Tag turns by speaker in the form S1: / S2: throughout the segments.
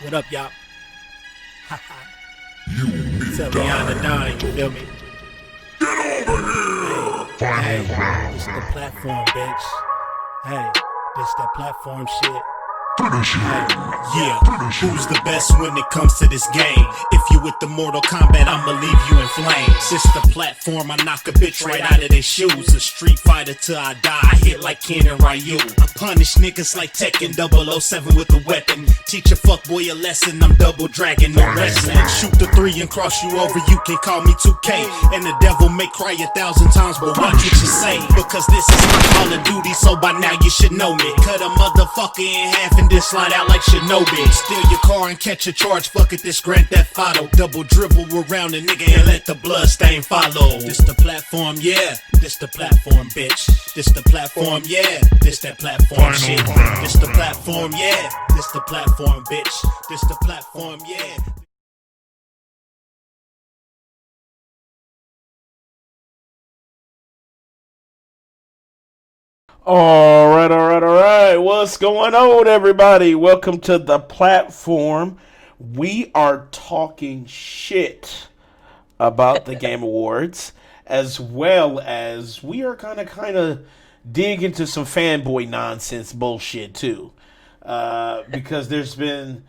S1: What up, y'all? Tell Rihanna Don, you feel me? Hey, this the platform, bitch. Hey, this that platform shit. Yeah, who's the best when it comes to this game? If you with the Mortal Kombat, I'ma leave you in flames. This the platform, I knock a bitch right out of their shoes. A street fighter till I die, I hit like Ken and Ryu. I punish niggas like Tekken 007 with a weapon. Teach a fuckboy a lesson, I'm double dragging, no wrestling. Shoot the 3 and cross you over, you can call me 2K. And the devil may cry 1,000 times, but watch what you say. Because this is my Call of Duty, so by now you should know me. Cut a motherfucker in half and then slide out like Shinobi. Steal your car and catch a charge, fuck it, this Grand Theft Auto. Double dribble around a nigga and let the blood stain follow. This the platform, yeah, this the platform, bitch. This the platform, yeah, this that platform shit. This the platform, yeah, this the platform, bitch. This the platform, yeah.
S2: All right. What's going on, everybody? Welcome to the platform. We are talking shit about the Game Awards, as well as we are gonna dig into some fanboy nonsense bullshit too, because there's been,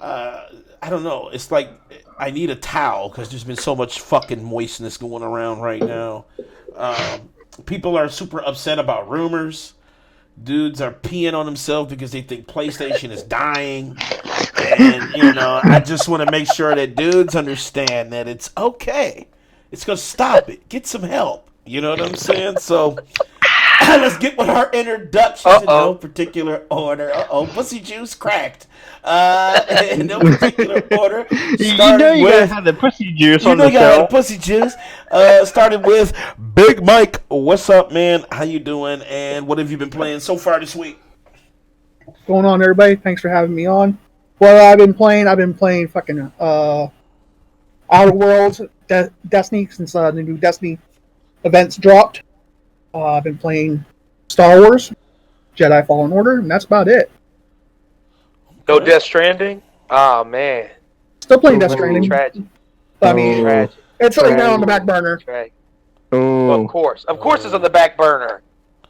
S2: I don't know. It's like I need a towel because there's been so much fucking moistness going around right now. People are super upset about rumors. Dudes are peeing on themselves because they think PlayStation is dying. And, I just want to make sure that dudes understand that it's okay. It's going to stop it. Get some help. You know what I'm saying? So, let's get with our introductions in no particular order. Pussy juice cracked. In no particular order.
S3: You gotta have the pussy juice on the show.
S2: You gotta have the pussy juice. Started with Big Mike. What's up, man? How you doing? And what have you been playing so far this week?
S4: What's going on, everybody? Thanks for having me on. Well, I've been playing fucking Outer Worlds, Destiny, since the new Destiny events dropped. I've been playing Star Wars, Jedi Fallen Order, and that's about it.
S5: No Death Stranding? Oh, man.
S4: Still playing Death Stranding.
S5: Tragic.
S4: I mean,
S5: Tragic.
S4: it's like now on the back burner.
S5: Tragic.
S3: Oh.
S5: Of course it's on the back burner.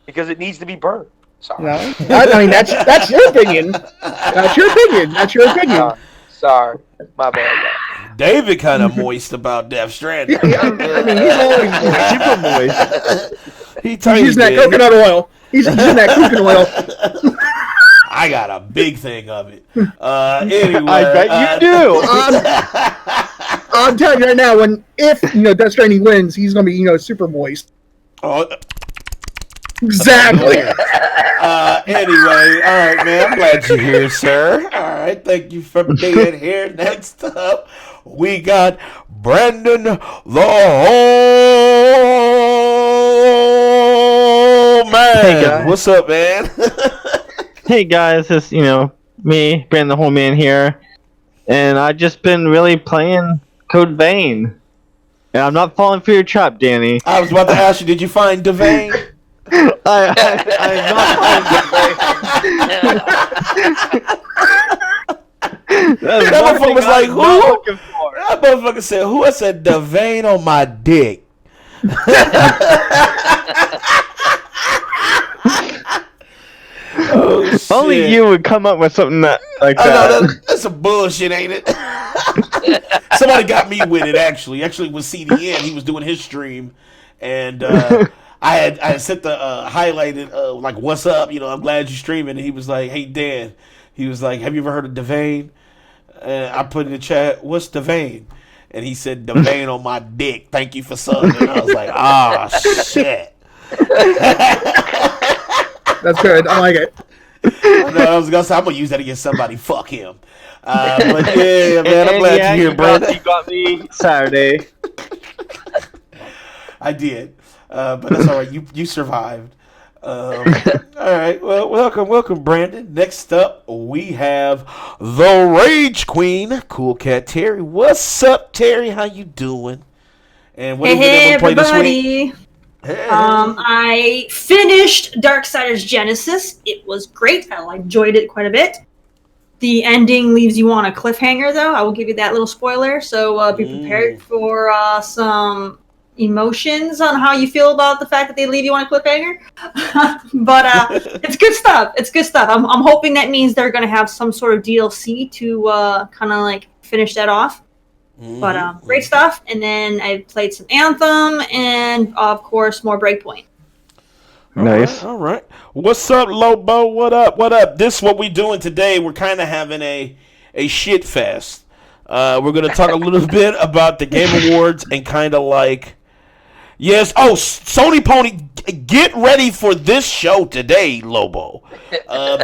S5: Because it needs to be burned. Sorry.
S4: No, I mean, that's your opinion. That's your opinion.
S5: Sorry. My bad.
S2: David kind of moist about Death Stranding.
S4: I mean, he's always
S2: moist.
S4: He's using that coconut oil. He's using that coconut oil.
S2: I got a big thing of it. Anyway,
S3: I bet you do.
S4: I'm telling you right now, if Death Stranding wins, he's gonna be super moist.
S2: Oh,
S4: exactly.
S2: Anyway, all right, man. I'm glad you're here, sir. All right, thank you for being here. Next up, we got Brandon the whole man.
S3: Hey, guys.
S2: What's up, man?
S3: Hey guys, it's me, Brandon the whole man here, and I've just been really playing Code Vein, and I'm not falling for your trap, Danny.
S2: I was about to ask you, did you find Devane?
S3: I'm not
S2: That motherfucker was like, who? That motherfucker said, who? I said, Devane on my dick. Oh, shit.
S3: Only you would come up with something like that.
S2: No, that's some bullshit, ain't it? Somebody got me with it, actually. Actually, with CDN, he was doing his stream, and I had sent the highlighted like, what's up? I'm glad you're streaming. And he was like, hey Dan, he was like, have you ever heard of Devane? And I put in the chat, what's Devane? And he said, Devane on my dick. Thank you for subbing. And I was like, shit.
S4: That's good. I like it.
S2: No, I was gonna say I'm gonna use that against somebody. Fuck him. But yeah, man, I'm glad you're here, brother.
S3: You got me Saturday.
S2: I did, but that's all right. You survived. All right. Well, welcome, Brandon. Next up, we have the Rage Queen, Cool Cat Terry. What's up, Terry? How you doing? And what have you been able to play this week?
S6: Hey. I finished Darksiders Genesis. It was great. I enjoyed it quite a bit. the ending leaves you on a cliffhanger, though. I will give you that little spoiler. So be prepared for some emotions on how you feel about the fact that they leave you on a cliffhanger. But it's good stuff. It's good stuff. I'm hoping that means they're going to have some sort of DLC to kind of like finish that off. But great stuff. And then I played some Anthem and, of course, more Breakpoint.
S3: Nice.
S2: All right. What's up, Lobo? What up? What up? This is what we're doing today. We're kind of having a shit fest. We're going to talk a little bit about the Game Awards and kind of like... Yes. Oh, Sony Pony, get ready for this show today, Lobo.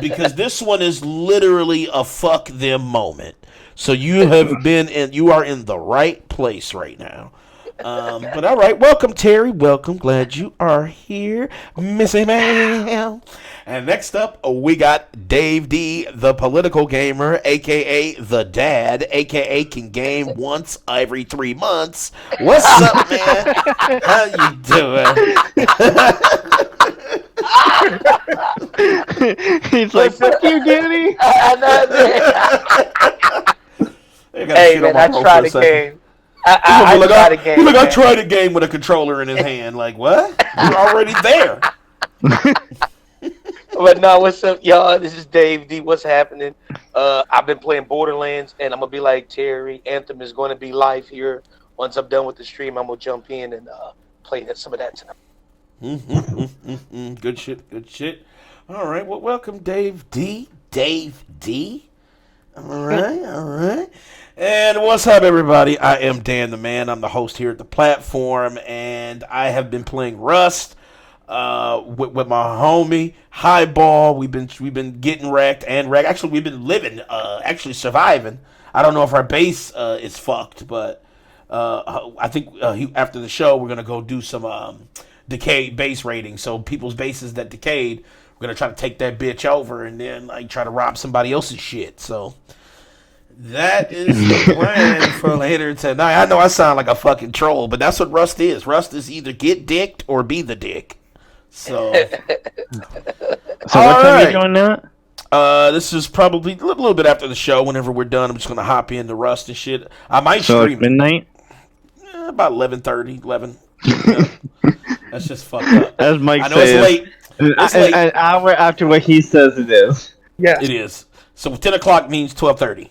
S2: Because this one is literally a fuck them moment. So you are in the right place right now. But all right, welcome Terry. Welcome, glad you are here, Missy Ma'am. And next up, we got Dave D, the political gamer, aka the dad, aka can game once every 3 months. What's up, man? How you doing?
S3: He's like, fuck you, Danny.
S5: Hey, man, I tried a game. I
S2: tried a game with a controller in his hand. Like, what? You're already there.
S5: But no, what's up, y'all? This is Dave D. What's happening? I've been playing Borderlands, and I'm going to be like Terry. Anthem is going to be live here. Once I'm done with the stream, I'm going to jump in and play some of that tonight.
S2: Good shit, good shit. All right, well, welcome, Dave D. Dave D. All right. And what's up, everybody? I am Dan the Man. I'm the host here at the platform, and I have been playing Rust with my homie Highball. We've been getting wrecked and wrecked. Actually, we've been living, actually surviving. I don't know if our base is fucked, but I think after the show we're gonna go do some decayed base rating. So people's bases that decayed, we're gonna try to take that bitch over and then like try to rob somebody else's shit. So that is the plan for later tonight. I know I sound like a fucking troll, but that's what Rust is. Rust is either get dicked or be the dick. So
S3: what time are you doing now?
S2: This is probably a little bit after the show. Whenever we're done, I'm just gonna hop into Rust and shit. I might stream
S3: midnight.
S2: About 11:30, 11. Yeah. That's just fucked up.
S3: As Mike
S2: I know
S3: says,
S2: it's late. It's late.
S3: An hour after what he says it is.
S4: Yeah,
S2: it is. So 10 o'clock means 12:30.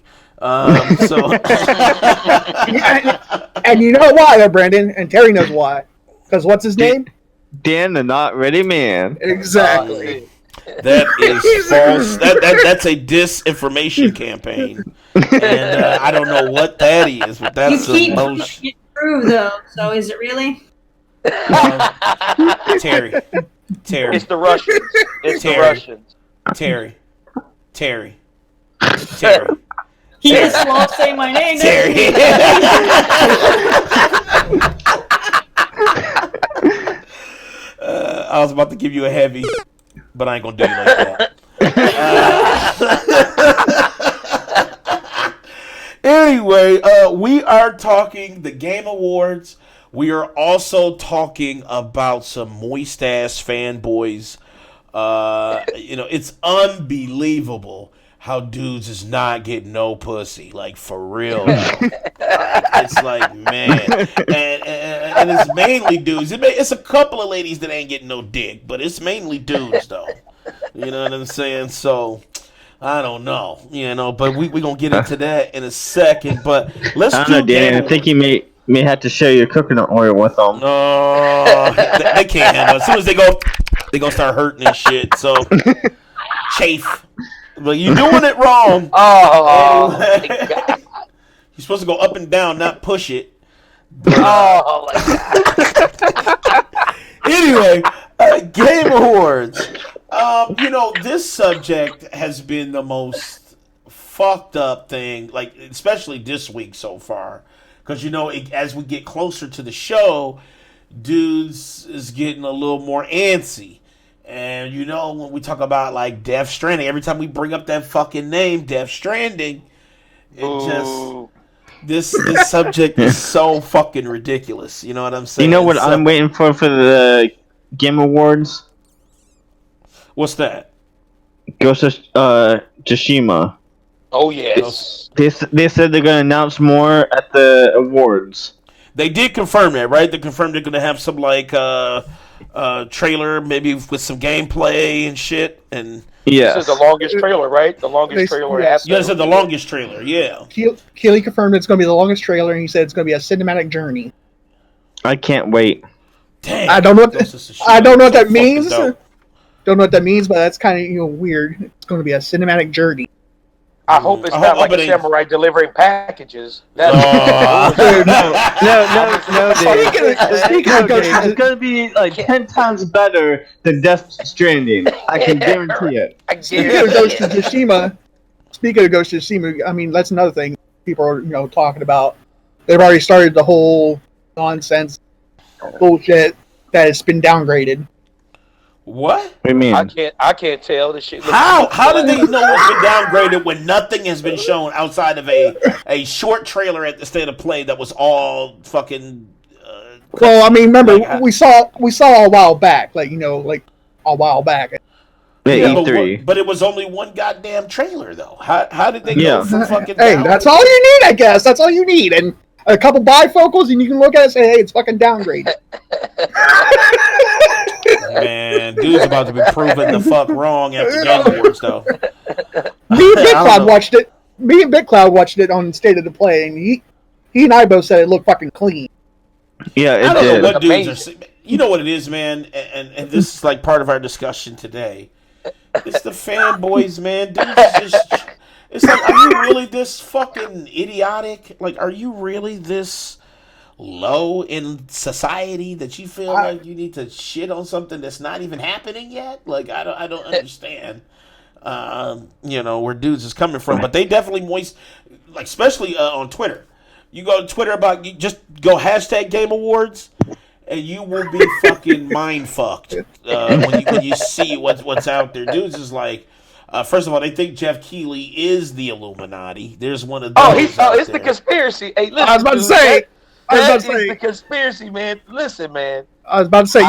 S4: and you know why, though, Brandon, and Terry knows why. Because what's his name?
S3: Dan, the not ready man.
S4: Exactly.
S2: That is false. That's a disinformation campaign, and I don't know what that is, but that's
S6: you keep it true though. So is it really?
S2: Terry.
S5: It's the Russians. It's the Russians.
S2: Terry.
S6: He just loves saying my name.
S2: Terry. I was about to give you a heavy, but I ain't gonna do you like that. Anyway, we are talking the Game Awards. We are also talking about some moist ass fanboys. It's unbelievable how dudes is not getting no pussy, like for real. It's like, man, and it's mainly dudes. It's a couple of ladies that ain't getting no dick, but it's mainly dudes though. You know what I'm saying? So I don't know, but we gonna get into that in a second. But let's
S3: I don't know, Dan. I think you may have to share your coconut oil with them.
S2: No, they can't handle it. As soon as they gonna start hurting and shit. So chafe. But you're doing it wrong.
S5: Oh, my God.
S2: You're supposed to go up and down, not push it.
S5: Oh, my God.
S2: Anyway, Game Awards. This subject has been the most fucked up thing, like especially this week so far. Because, as we get closer to the show, dudes is getting a little more antsy. And when we talk about like Death Stranding, every time we bring up that fucking name, Death Stranding, this subject is so fucking ridiculous. You know what I'm saying?
S3: You know what I'm waiting for the Game Awards?
S2: What's that?
S3: Ghost of Tsushima.
S5: Oh yes.
S3: They said they're going to announce more at the awards.
S2: They did confirm that, right? They confirmed they're going to have some like trailer, maybe with some gameplay and shit. And
S3: Yes.
S5: This is the longest trailer, right? The longest trailer.
S4: Yes.
S2: you guys said the longest trailer, yeah.
S4: Keeley confirmed it's going to be the longest trailer, and he said it's going to be a cinematic journey.
S3: I can't wait.
S2: Damn,
S4: I don't know what that
S2: fucking
S4: means.
S2: dope.
S4: Don't know what that means, but that's kind of weird. It's going to be a cinematic journey.
S5: I hope it's not like a samurai delivering packages.
S3: No, Dave.
S4: Speaking of Ghost,
S3: It's going to be like 10 times better than Death Stranding. I can guarantee it.
S4: Speaking of Ghost of Tsushima, I mean, that's another thing people are talking about. They've already started the whole nonsense bullshit that has been downgraded.
S2: What?
S3: What do you mean?
S5: I can't tell this shit.
S2: How did they know it's been downgraded when nothing has been shown outside of a short trailer at the State of Play that was all fucking?
S4: Well, I mean, remember we saw a while back, like a while back.
S3: Yeah, E3.
S2: But it was only one goddamn trailer, though. How did they go from fucking?
S4: Hey, that's all you need, I guess. That's all you need, and a couple bifocals, and you can look at it and say, "Hey, it's fucking downgraded."
S2: Man, dude's about to be proven the fuck wrong after Game Awards, though.
S4: Me and BitCloud watched it on State of the Play, and he and I both said it looked fucking clean.
S3: Yeah, it
S2: I don't
S3: did.
S2: know what dudes are. You know what it is, man, and this is like part of our discussion today. It's the fanboys, man. Dudes is just. It's like, are you really this fucking idiotic? Like, are you really this low in society that you feel like you need to shit on something that's not even happening yet? Like, I don't understand. Where dudes is coming from, but they definitely like, especially on Twitter. You go to Twitter you just go hashtag Game Awards, and you will be fucking mind fucked when you see what's out there. Dudes is like. First of all, they think Jeff Keighley is the Illuminati. There's one of those.
S5: It's the conspiracy. Hey, listen,
S4: I was about to say.
S5: That is the conspiracy, man. Listen, man.
S4: I was about to say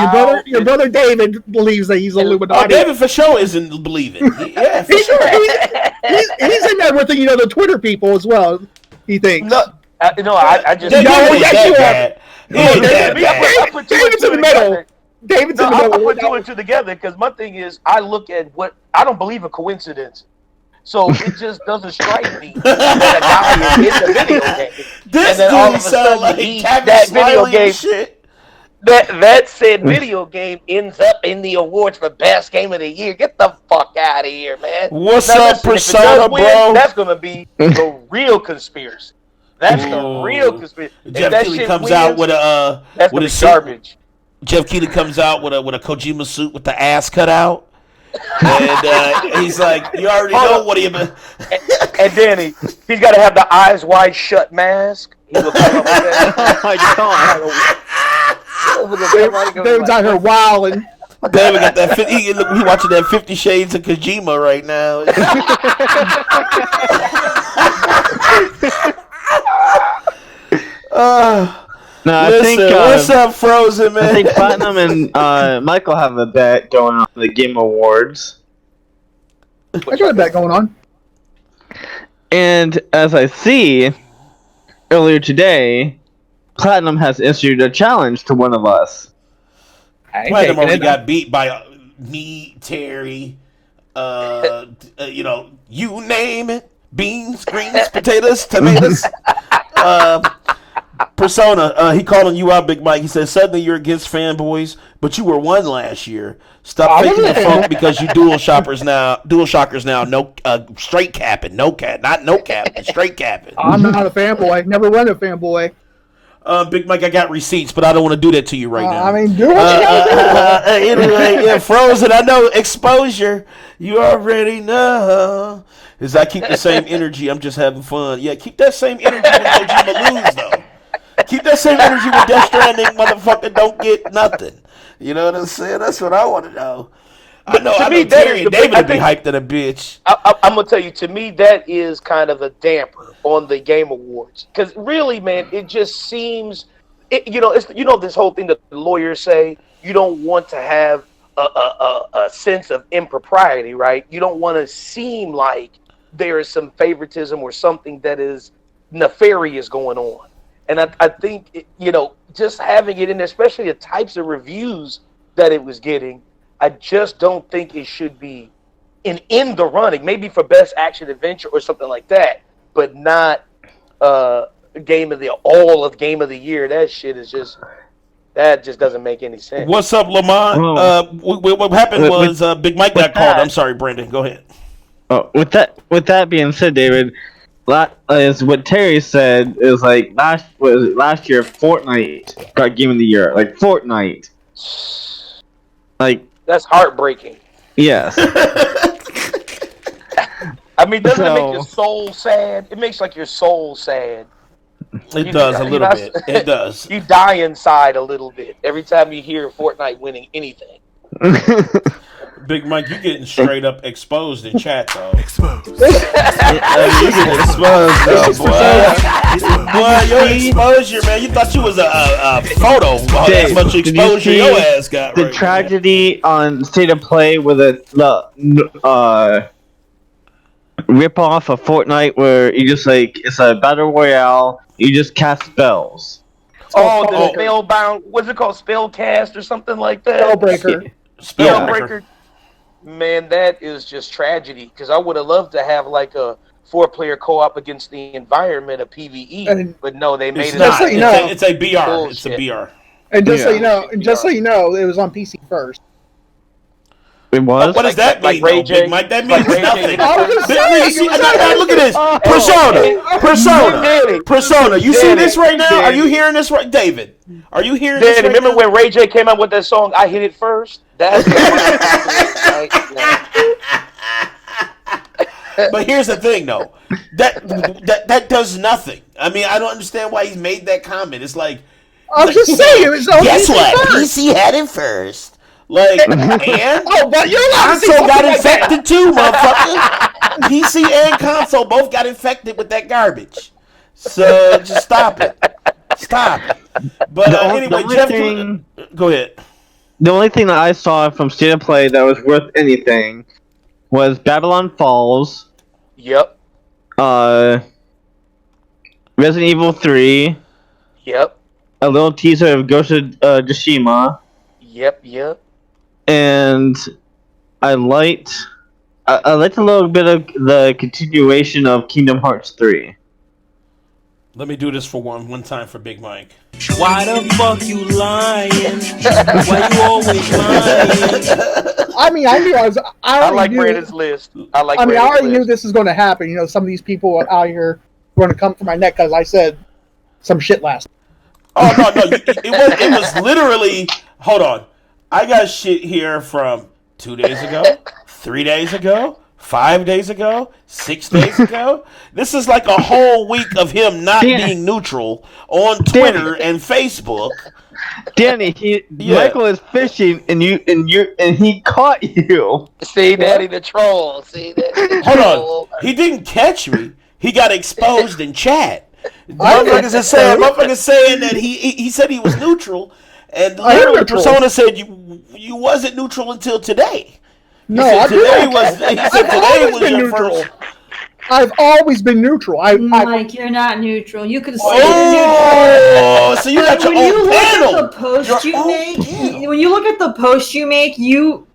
S4: your brother David believes that he's Illuminati.
S2: Oh, David for sure isn't believing. Yeah, for sure.
S4: He's in there with the Twitter people as well. He thinks.
S5: No, I just.
S4: David's in the middle. David's in the middle.
S5: I put two and two together because my thing is I look at I don't believe in coincidence. So it just doesn't strike me that a guy is in the video game.
S2: This
S5: and then all of a
S2: sound
S5: sudden
S2: like
S5: that video game
S2: shit.
S5: That said video game ends up in the awards for best game of the year. Get the fuck out of here, man.
S2: What's up, Persona, bro?
S5: That's gonna be the real conspiracy. That's the real conspiracy.
S2: Jeff Keighley comes out with
S5: that's
S2: with a
S5: garbage.
S2: Jeff Keighley comes out with a Kojima suit with the ass cut out. And he's like, you already know what he...
S5: And Danny, he's got to have the eyes wide shut mask. He will come up with that.
S4: Oh my God. David's out here wilding.
S2: David got that. He watching that 50 Shades of Kojima right now.
S3: No,
S2: Listen,
S3: I think
S2: what's up, Frozen, man?
S3: I think Platinum and Michael have a bet going on the Game Awards.
S4: I got a bet going on.
S3: And as I see, earlier today, Platinum has issued a challenge to one of us.
S2: Platinum already got beat by me, Terry, you name it. Beans, greens, potatoes, tomatoes. Persona, he calling you out, Big Mike. He says, suddenly you're against fanboys, but you were one last year. Stop faking the funk because you dual shockers now. No straight capping, no cap, not no capping, straight capping.
S4: I'm not a fanboy. Never run a fanboy.
S2: Big Mike, I got receipts, but I don't want to do that to you right now.
S4: I mean, do what you gotta do.
S2: Anyway, yeah, Frozen, I know exposure. You already know. As I keep the same energy, I'm just having fun. Yeah, keep that same energy when Kojima lose, though. Keep that same energy when Death Stranding motherfucker don't get nothing. You know what I'm saying? That's what I want to know. I know Terry and David would be hyped at a bitch.
S5: I'm going to tell you, to me, that is kind of a damper on the Game Awards. Because really, man, it just seems, this whole thing that the lawyers say, you don't want to have a sense of impropriety, right? You don't want to seem like there is some favoritism or something that is nefarious going on. And I think, just having it in there, especially the types of reviews that it was getting, I just don't think it should be in the running. Maybe for best action adventure or something like that, but not game of the year. That shit is just doesn't make any sense.
S2: What's up, Lamont? What happened was Big Mike got called. I'm sorry, Brandon. Go ahead.
S3: Oh, with that being said, David, is what Terry said is like last year Fortnite got Game of the Year. Like Fortnite. Like
S5: that's heartbreaking.
S3: Yes.
S5: I mean, doesn't it make your soul sad? It makes like your soul sad.
S2: It does a little bit. It does.
S5: You die inside a little bit every time you hear Fortnite winning anything.
S2: Big Mike, you getting straight up exposed in chat, though.
S1: Exposed.
S2: You getting exposed, though, boy. Boy, your exposure, man. You thought you was a photo.
S3: Dave,
S2: as much exposure your ass got.
S3: The tragedy on State of Play with the rip off of Fortnite where you just it's a battle royale. You just cast spells.
S5: The spellbound. What's it called? Spellcast or something like that.
S4: Spellbreaker.
S5: Spellbreaker. Man, that is just tragedy. Because I would have loved to have like a 4-player co-op against the environment of PvE, but no, they made it.
S2: Not. It's a BR. Bullshit. It's a BR.
S4: And just so you know, it was on PC first.
S3: It was.
S2: What does that mean,
S5: Ray J?
S2: Big Mike? That means nothing. Look at this. Persona. You see this right now? Are you hearing this right, David? Are you hearing this right
S5: remember
S2: now?
S5: when Ray J came out with that song, I Hit It First? That's
S2: But here's the thing, though. That does nothing. I mean, I don't understand why he's made that comment. It's like,
S4: I'm just saying, it was on
S2: guess
S4: PC
S2: what?
S4: first.
S2: PC had it first. Like, and
S4: but you're
S2: console got infected too, motherfucker. PC and console both got infected with that garbage. So just stop it. But anyway, Jeff, go ahead.
S3: The only thing that I saw from State of Play that was worth anything was Babylon Falls.
S5: Yep.
S3: Resident Evil 3.
S5: Yep.
S3: A little teaser of Ghost of Tsushima.
S5: Yep.
S3: And I liked a little bit of the continuation of Kingdom Hearts 3.
S2: Let me do this for one time for Big Mike.
S1: Why the fuck you lying? Why you always lying?
S4: I mean, I
S5: like Brandon's list. I
S4: already knew this was going to happen. You know, some of these people out here were going to come for my neck because I said some shit last night.
S2: Oh, no. It was literally... Hold on. I got shit here from 2 days ago, 3 days ago, 5 days ago, 6 days ago. This is like a whole week of him not being neutral on Twitter and Facebook.
S3: Danny, Michael is fishing and he caught you.
S5: See, Daddy the troll.
S2: Hold on. He didn't catch me. He got exposed in chat. Motherfuckers saying that he said he was neutral. And literally, Persona said you wasn't neutral until today.
S4: No,
S2: today was your first.
S4: I've always been neutral.
S6: Mike, you're not neutral. You can say
S2: neutral. So you got your own panel.
S6: When you look at the post you make, you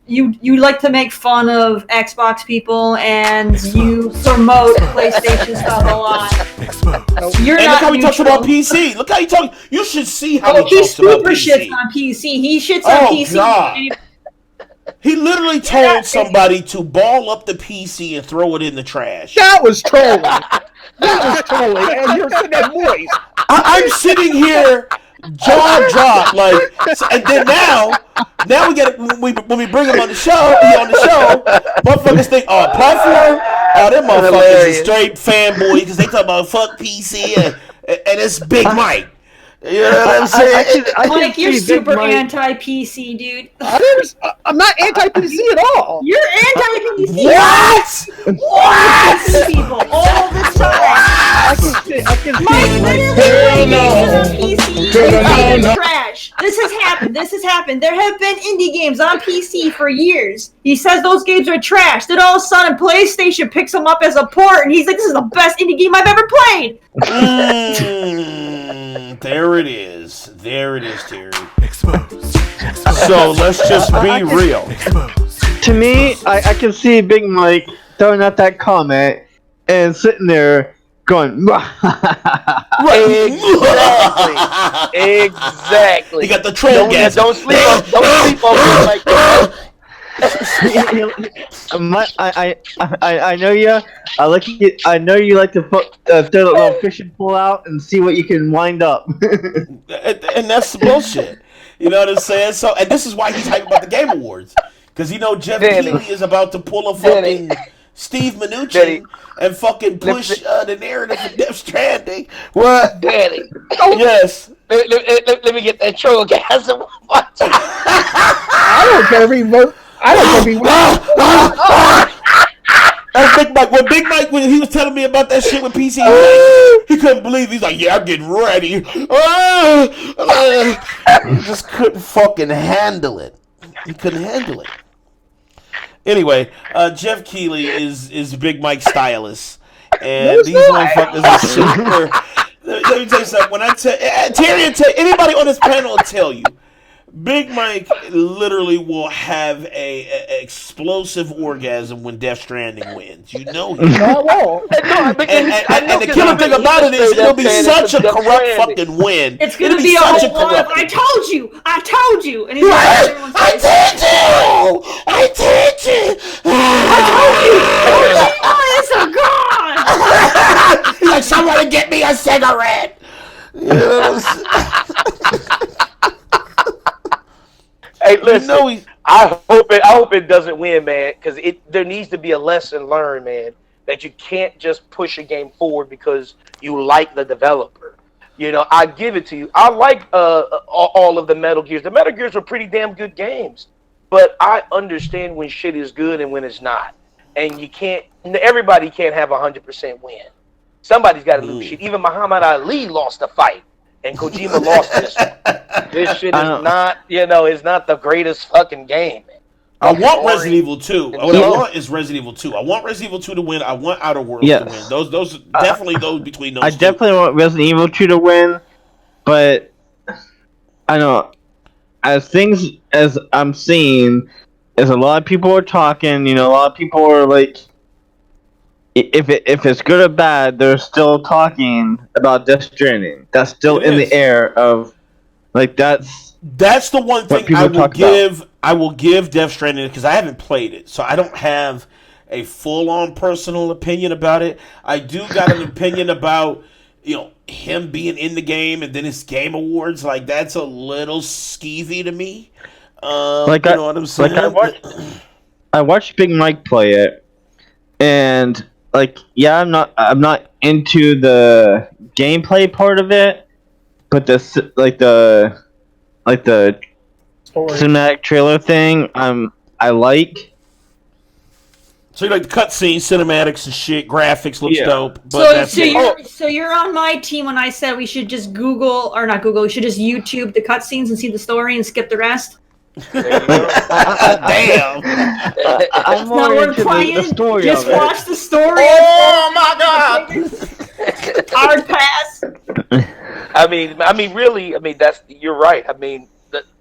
S6: like to make fun of Xbox people and you promote PlayStation stuff a lot. You're
S2: and
S6: not
S2: look how he talks
S6: neutral.
S2: about PC. Look how he talks. You should see how
S6: he
S2: talks about PC.
S6: shits on PC. He shits on PC.
S2: God. He literally told somebody to ball up the PC and throw it in the trash.
S4: That was trolling. And you're sitting there moist.
S2: I'm sitting here, jaw dropped, and then now we get when we bring him on the show, motherfuckers think, platform, them motherfuckers is straight fanboy because they talk about fuck PC and it's Big Mike. You know what I'm saying?
S6: Mike, you're super anti-PC, dude.
S4: I'm not anti-PC at all.
S6: You're anti-PC.
S2: What?
S6: People all the time.
S4: I can
S6: Mike literally PC is trash. This has happened. This has happened. There have been indie games on PC for years. He says those games are trash. Then all of a sudden, PlayStation picks them up as a port, and he's like, "This is the best indie game I've ever played."
S2: There it is. There it is, Terry.
S1: Exposed.
S2: So let's just be real.
S3: To me, I can see Big Mike throwing out that comment and sitting there going,
S5: Exactly.
S2: You got the troll gas.
S5: Don't sleep on Big Mike.
S3: I know you. I know you like to throw that little fishing pole out and see what you can wind up.
S2: And that's the bullshit. You know what I'm saying? So, and this is why he's hyped about the Game Awards. Because Jeff Keighley is about to pull a fucking Steve Mnuchin and fucking push the narrative for Death Stranding. What?
S5: Danny.
S2: Yes.
S5: Let me get that troll gas.
S4: I don't care if he vote. I don't care if he
S2: That's Big Mike. When he was telling me about that shit with PC, he couldn't believe. He's like, "Yeah, I'm getting ready." He just couldn't fucking handle it. He couldn't handle it. Anyway, Jeff Keighley is Big Mike's stylist, and these motherfuckers are super. Let me tell you something. When I tell Terry, anybody on this panel will tell you, Big Mike literally will have a explosive orgasm when Death Stranding wins. You know he will.
S4: I won't.
S2: And the killer thing about it is it'll be such a corrupt fucking win.
S6: It's gonna be a
S2: such
S6: whole lot of "I told you," and he's
S2: I told you.
S6: "Oh, it's a god."
S2: He's like, "Somebody get me a cigarette."
S5: Hey, listen. I hope it doesn't win, man, because there needs to be a lesson learned, man, that you can't just push a game forward because you like the developer. You know, I give it to you. I like all of the Metal Gears. The Metal Gears are pretty damn good games, but I understand when shit is good and when it's not, and everybody can't have 100% win. Somebody's got to lose shit. Even Muhammad Ali lost a fight. And Kojima lost this one. This shit is not, it's not the greatest fucking game, man.
S2: I want Resident Evil 2. What I want is Resident Evil 2. I want Resident Evil 2 to win. I want Outer Worlds to win. Those definitely those between those
S3: I
S2: two.
S3: definitely want Resident Evil 2 to win, but I know as I'm seeing, as a lot of people are talking, a lot of people are like, if it's good or bad, they're still talking about Death Stranding. That's still in the air of, like, that's
S2: the one thing I will give Death Stranding, because I haven't played it, so I don't have a full-on personal opinion about it. I do got an opinion about, him being in the game and then his Game Awards. Like, that's a little skeevy to me. You know what I'm saying?
S3: I watched Big Mike play it, and I'm not into the gameplay part of it, but the cinematic trailer thing, I like.
S2: So you like the cutscenes, cinematics and shit, graphics looks dope. But
S6: so you're on my team when I said we should just we should just YouTube the cutscenes and see the story and skip the rest.
S2: Damn.
S3: I'm more into the story.
S6: Just
S3: of
S6: watch the story.
S2: Oh my god!
S6: Hard pass.
S5: You're right. I mean,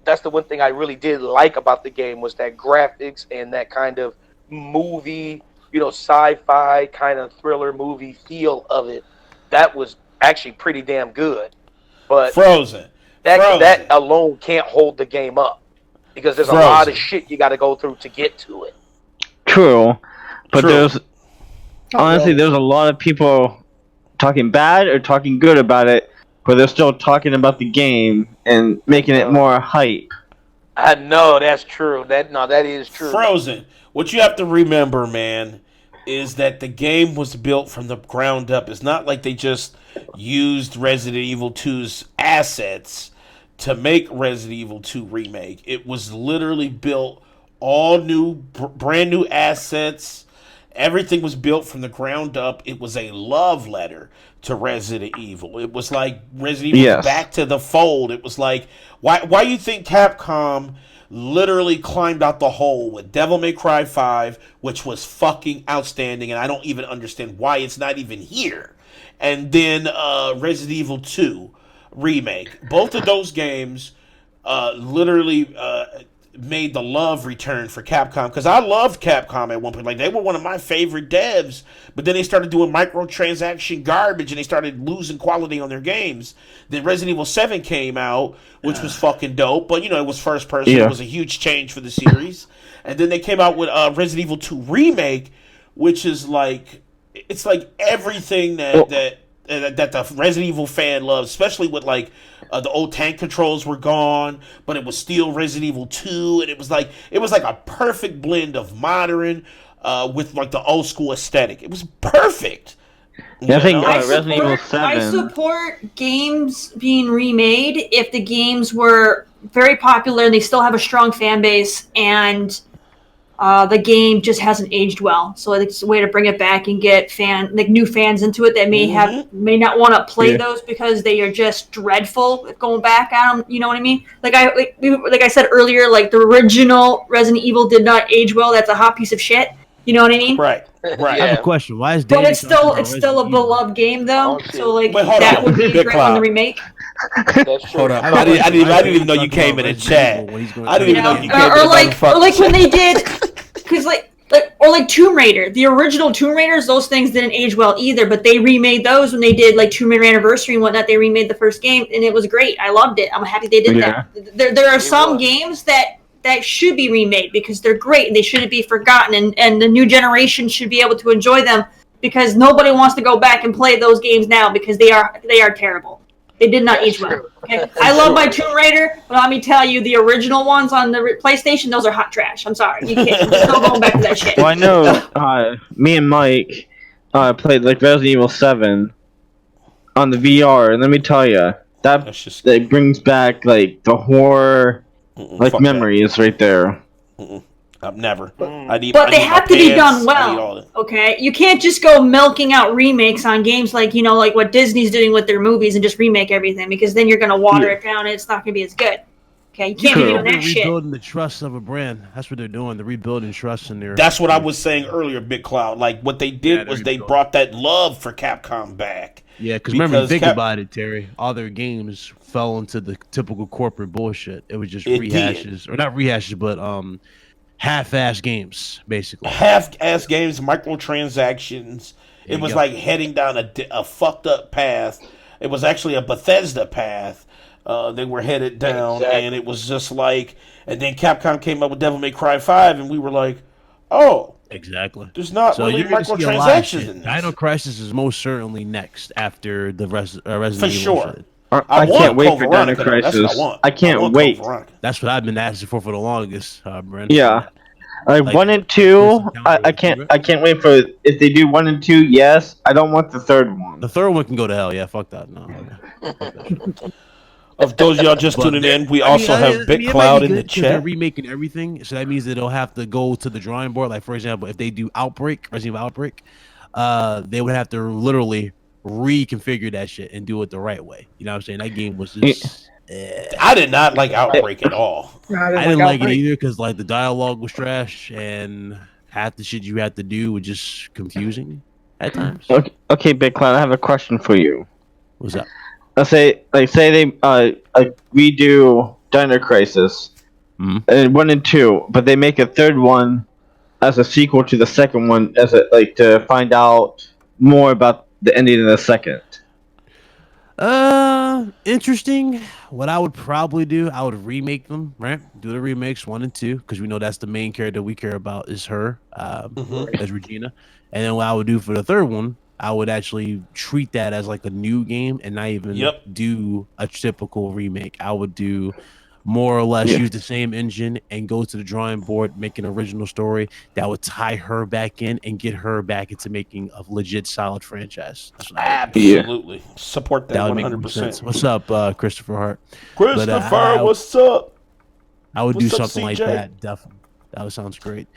S5: that's the one thing I really did like about the game was that graphics and that kind of movie, sci-fi kind of thriller movie feel of it. That was actually pretty damn good. But
S2: Frozen.
S5: That alone can't hold the game up. Because there's a lot of shit you got to go through to get to it.
S3: True, but there's a lot of people talking bad or talking good about it, but they're still talking about the game and making it more hype.
S5: I know that's true. That is true.
S2: Frozen. What you have to remember, man, is that the game was built from the ground up. It's not like they just used Resident Evil 2's assets to make Resident Evil 2 remake. It was literally built all new, brand new assets, Everything was built from the ground up. It was a love letter to Resident Evil. It was like Resident Evil was back to the fold. It was like, why you think Capcom literally climbed out the hole with Devil May Cry 5, which was fucking outstanding, and I don't even understand why it's not even here. And then Resident Evil 2 remake. Both of those games literally made the love return for Capcom, because I loved Capcom at one point. Like, they were one of my favorite devs, but then they started doing microtransaction garbage and they started losing quality on their games. Then Resident Evil 7 came out, which was fucking dope, but it was first person. It was a huge change for the series. And then they came out with Resident Evil 2 remake, which is like, it's like everything that the Resident Evil fan loves, especially with like the old tank controls were gone, but it was still Resident Evil 2, and it was like a perfect blend of modern with like the old school aesthetic. It was perfect.
S3: Yeah, I think Resident Evil 7.
S6: I support games being remade if the games were very popular and they still have a strong fan base, and the game just hasn't aged well. So it's a way to bring it back and get new fans into it that may not want to play those because they are just dreadful going back at them. You know what I mean? Like I said earlier, like the original Resident Evil did not age well. That's a hot piece of shit. You know what I mean?
S2: Right.
S7: I have a question. Why is
S6: But it's still a beloved game though. So like that would be a great one to remake.
S5: That's true.
S2: Hold up. I didn't even know you came in the chat. I didn't even know you came in the
S6: or like when they did, because like Tomb Raider, the original Tomb Raiders, those things didn't age well either. But they remade those when they did like Tomb Raider Anniversary and whatnot. They remade the first game and it was great. I loved it. I'm happy they did that. There are some games that should be remade because they're great and they shouldn't be forgotten, and the new generation should be able to enjoy them, because nobody wants to go back and play those games now because they are terrible. They did not age well. Okay? I love my Tomb Raider, but let me tell you, the original ones on the PlayStation, those are hot trash. I'm sorry. You can't. There's no going back to that shit.
S3: Well, I know me and Mike played like Resident Evil 7 on the VR, and let me tell you, that brings back like the horror memories right there.
S2: I've never.
S6: But they have to be done well. Okay, you can't just go milking out remakes on games like like what Disney's doing with their movies and just remake everything, because then you're gonna water it down and it's not gonna be as good. Okay, you can't be doing that shit.
S7: They're rebuilding the trust of a brand. That's what they're doing. They're rebuilding trust in their.
S2: That's what I was saying earlier, Big Cloud. Like what they did was they brought that love for Capcom back.
S7: Yeah, because remember, think about it, Terry. All their games fell into the typical corporate bullshit. It was just rehashes, or not rehashes, but half-ass games, basically.
S2: Half-ass games, microtransactions. It was like heading down a fucked up path. It was actually a Bethesda path. They were headed down, and it was just like. And then Capcom came up with Devil May Cry 5, and we were like, "Oh,
S7: exactly."
S2: There's not really microtransactions in this.
S7: Dino Crisis is most certainly next after the Resident Evil.
S2: For sure.
S3: I can't wait for Dino Crisis. I can't wait.
S7: That's what I've been asking for the longest, Brent.
S3: Yeah. Like 1 and 2, I can't wait for if they do 1 and 2. Yes, I don't want the third one.
S7: The third one can go to hell. Yeah, fuck that. No.
S2: Of those of y'all just tuning in, we also have Big Cloud in the chat.
S7: They're remaking everything, so that means that they'll have to go to the drawing board. Like for example, if they do Resident Evil Outbreak, they would have to literally reconfigure that shit and do it the right way. You know what I'm saying? That game was just.
S2: I did not like Outbreak at all.
S7: I didn't like it either because like the dialogue was trash and half the shit you had to do was just confusing at times.
S3: Okay, Big Cloud, I have a question for you.
S7: What's up?
S3: Say they redo Dino Crisis and 1 and 2, but they make a third one as a sequel to the second one, as to find out more about the ending of the second.
S7: Interesting. What I would probably do, I would remake them, right? Do the remakes 1 and 2, because we know that's the main character we care about is her, as Regina. And then what I would do for the third one, I would actually treat that as like a new game and not even do a typical remake. I would do more or less use the same engine and go to the drawing board, make an original story that would tie her back in and get her back into making a legit solid franchise.
S2: Absolutely. Support that 100%.
S7: What's up, Christopher Hart?
S2: Christopher, what's up?
S7: I would do something like that, definitely. That sounds great.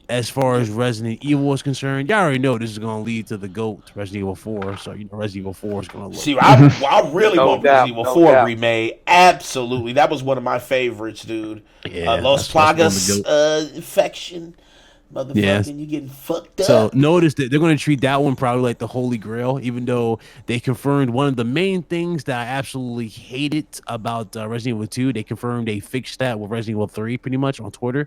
S7: as far as Resident Evil is concerned, y'all already know this is going to lead to the GOAT, Resident Evil 4. So, Resident Evil 4 is going to look.
S2: See, I really
S5: No
S2: want
S5: doubt,
S2: Resident Evil
S5: no
S2: 4
S5: doubt.
S2: remade. Absolutely. That was one of my favorites, dude.
S7: Yeah,
S2: Los
S7: that's the
S2: Plagas infection. Motherfucking,
S7: Yes.
S2: you getting fucked up.
S7: So notice that they're going to treat that one probably like the Holy Grail, even though they confirmed one of the main things that I absolutely hated about Resident Evil 2. They confirmed they fixed that with Resident Evil 3 pretty much on Twitter.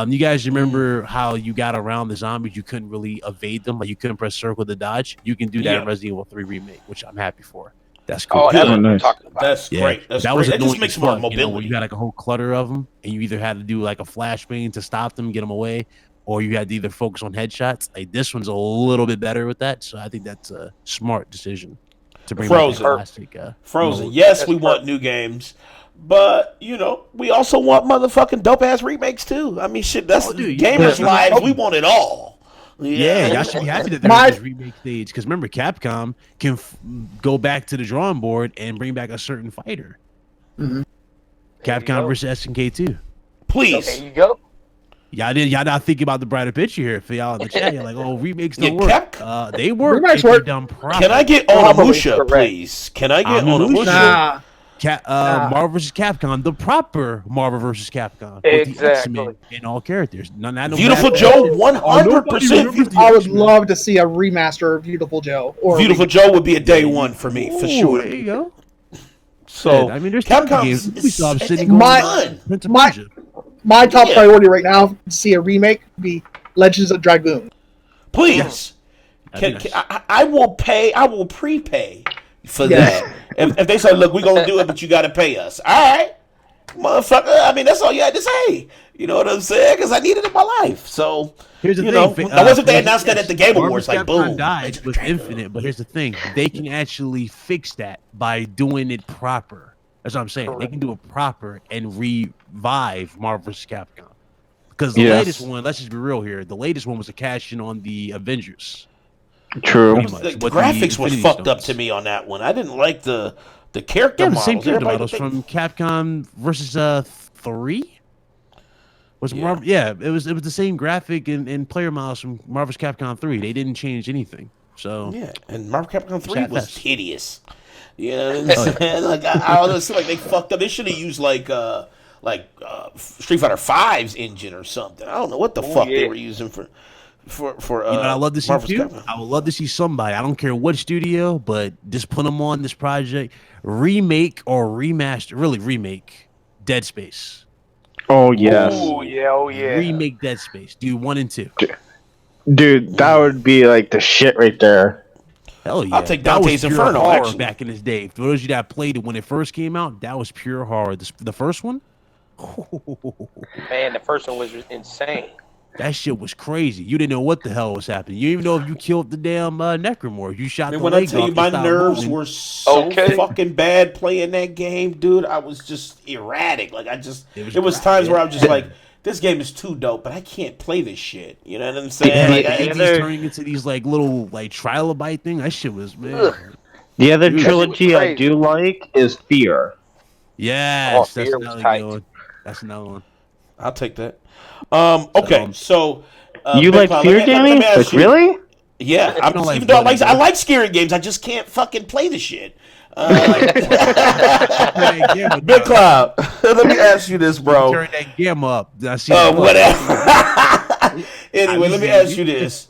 S7: You guys remember how you got around the zombies? You couldn't really evade them. Like you couldn't press circle to dodge. You can do that in Resident Evil 3 Remake, which I'm happy for. That's cool.
S5: Oh, that's what I'm
S3: Nice.
S5: talking about.
S2: That's great. That's
S7: that
S2: great.
S7: was
S2: That just
S7: annoying
S2: makes
S7: as
S2: more
S7: fuck,
S2: mobility.
S7: where you got like a whole clutter of them, and you either had to do like a flashbang to stop them, get them away, or you had to either focus on headshots. Like this one's a little bit better with that, so I think that's a smart decision to bring
S2: Frozen.
S7: back that classic.
S2: Frozen.
S7: mode.
S2: Yes,
S5: That's
S2: we want new games, but we also want motherfucking dope ass remakes too. I mean, shit. That's
S7: dude,
S2: gamers'
S7: yeah.
S2: lives. We want it all.
S7: Yeah, y'all should be happy that there's this remake stage because remember, Capcom can go back to the drawing board and bring back a certain fighter.
S4: Mhm.
S7: Capcom versus SNK 2.
S2: Please.
S5: There you go.
S7: Y'all not thinking about the brighter picture here. For y'all in the chat, you're like, oh, remakes don't
S2: Yeah,
S7: work. They work.
S4: Remakes
S7: if they're
S4: work.
S7: done properly.
S2: Can I get
S5: Probably
S2: Onimusha,
S5: correct.
S2: please? Can I get
S7: Onimusha?
S2: Onimusha?
S4: Nah.
S7: Marvel vs. Capcom, the proper Marvel vs. Capcom, with the
S5: Exactly.
S7: X-Men and all characters. Not no
S2: Beautiful
S7: bad
S2: Joe,
S7: shit.
S2: 100%.
S4: I would love to see a remaster of Beautiful Joe. Or a
S2: Beautiful Joe would be a day one for me, for
S7: Ooh,
S2: sure.
S7: There you go.
S2: So,
S7: I mean, there's tons of
S2: Capcom's
S7: games. We saw
S2: it's
S7: sitting
S4: my-
S2: fun.
S7: Prince of
S4: my-
S7: Persia.
S4: My top
S2: Yeah.
S4: priority right now to see a remake would be Legends of Dragoon.
S2: Please.
S7: That'd be nice.
S2: I will pay. I will prepay for
S4: Yes.
S2: that. If they say, look, we're going to do it, but you got to pay us. All right. Motherfucker. I mean, that's all you had to say. You know what I'm saying? Because I need it in my life. So,
S7: Here's the
S2: you
S7: thing.
S2: know, I wasn't they announced that at the Game Awards, like,
S7: Marvel
S2: boom.
S7: died was infinite, but here's the thing: they can actually fix that by doing it proper. That's what I'm saying. They can do it proper and revive Marvel vs. Capcom. Because the latest one, let's just be real here, the latest one was a cash in on the Avengers.
S3: True.
S7: Pretty much,
S2: The
S7: with
S2: graphics was
S7: Infinity
S2: fucked up
S7: Stones.
S2: to me on that one. I didn't like the character
S7: Yeah, the
S2: models.
S7: same character
S2: Everybody
S7: models
S2: think-
S7: from Capcom versus 3. Was
S2: Yeah.
S7: Marvel? Yeah, it was the same graphic and player models from Marvel's Capcom 3. They didn't change anything. So
S2: Yeah, and Marvel Capcom 3
S7: Sad
S2: was
S7: fest.
S2: hideous. You know what I'm saying? Like, I honestly like they fucked up. They should have used like Street Fighter 5's engine or something. I don't know what the fuck they
S5: yeah.
S2: were using for
S7: you know what I love to see
S2: Marvel's
S7: too?
S2: Capcom.
S7: I would love to see somebody, I don't care what studio, but just put them on this project, remake or remaster, really remake Dead Space.
S3: Oh yes,
S5: Oh yeah, oh yeah.
S7: Remake Dead Space. Do 1 and 2.
S3: dude, that would be like the shit right there.
S7: Hell yeah.
S2: I'll take
S7: That was
S2: Dante's
S7: pure
S2: Inferno,
S7: horror
S2: actually.
S7: back in his day. For those of you that played it when it first came out, that was pure horror. The first one?
S5: Man, the first one was insane.
S7: That shit was crazy. You didn't know what the hell was happening. You didn't even know if you killed the damn Necromorph. You shot
S2: I mean,
S7: the
S2: when I
S7: leg
S2: tell
S7: off
S2: you
S7: and
S2: my
S7: stopped
S2: nerves
S7: moving.
S2: were so
S5: Okay.
S2: fucking bad playing that game, dude, I was just erratic. Like it was
S7: crap,
S2: times where
S7: yeah.
S2: I was just like, this game is too dope, but I can't play this shit. You know what I'm saying?
S7: Yeah,
S2: Like,
S7: like,
S2: I-
S7: these turning into these like little like trilobite thing. That shit was man.
S5: Ugh.
S3: The other
S7: Dude, that
S3: trilogy I
S5: crazy.
S3: do like is Fear.
S7: Yes,
S5: Oh,
S7: that's
S5: Fear was
S7: another
S5: tight.
S7: good one. That's another one.
S2: I'll take that. Okay, so
S3: You
S2: Big
S3: like
S2: Cloud,
S3: Fear,
S2: let me
S3: Danny?
S2: ask
S3: Like
S2: you-
S3: really?
S2: Yeah, I'm,
S7: don't like
S2: even though I
S7: bloody,
S2: like
S7: bro.
S2: scary games, I just can't fucking play the shit.
S7: That
S2: Big Cloud, let me ask you this, bro.
S7: Turn that gamma up. I see that.
S2: Whatever. Anyway, let me ask you this.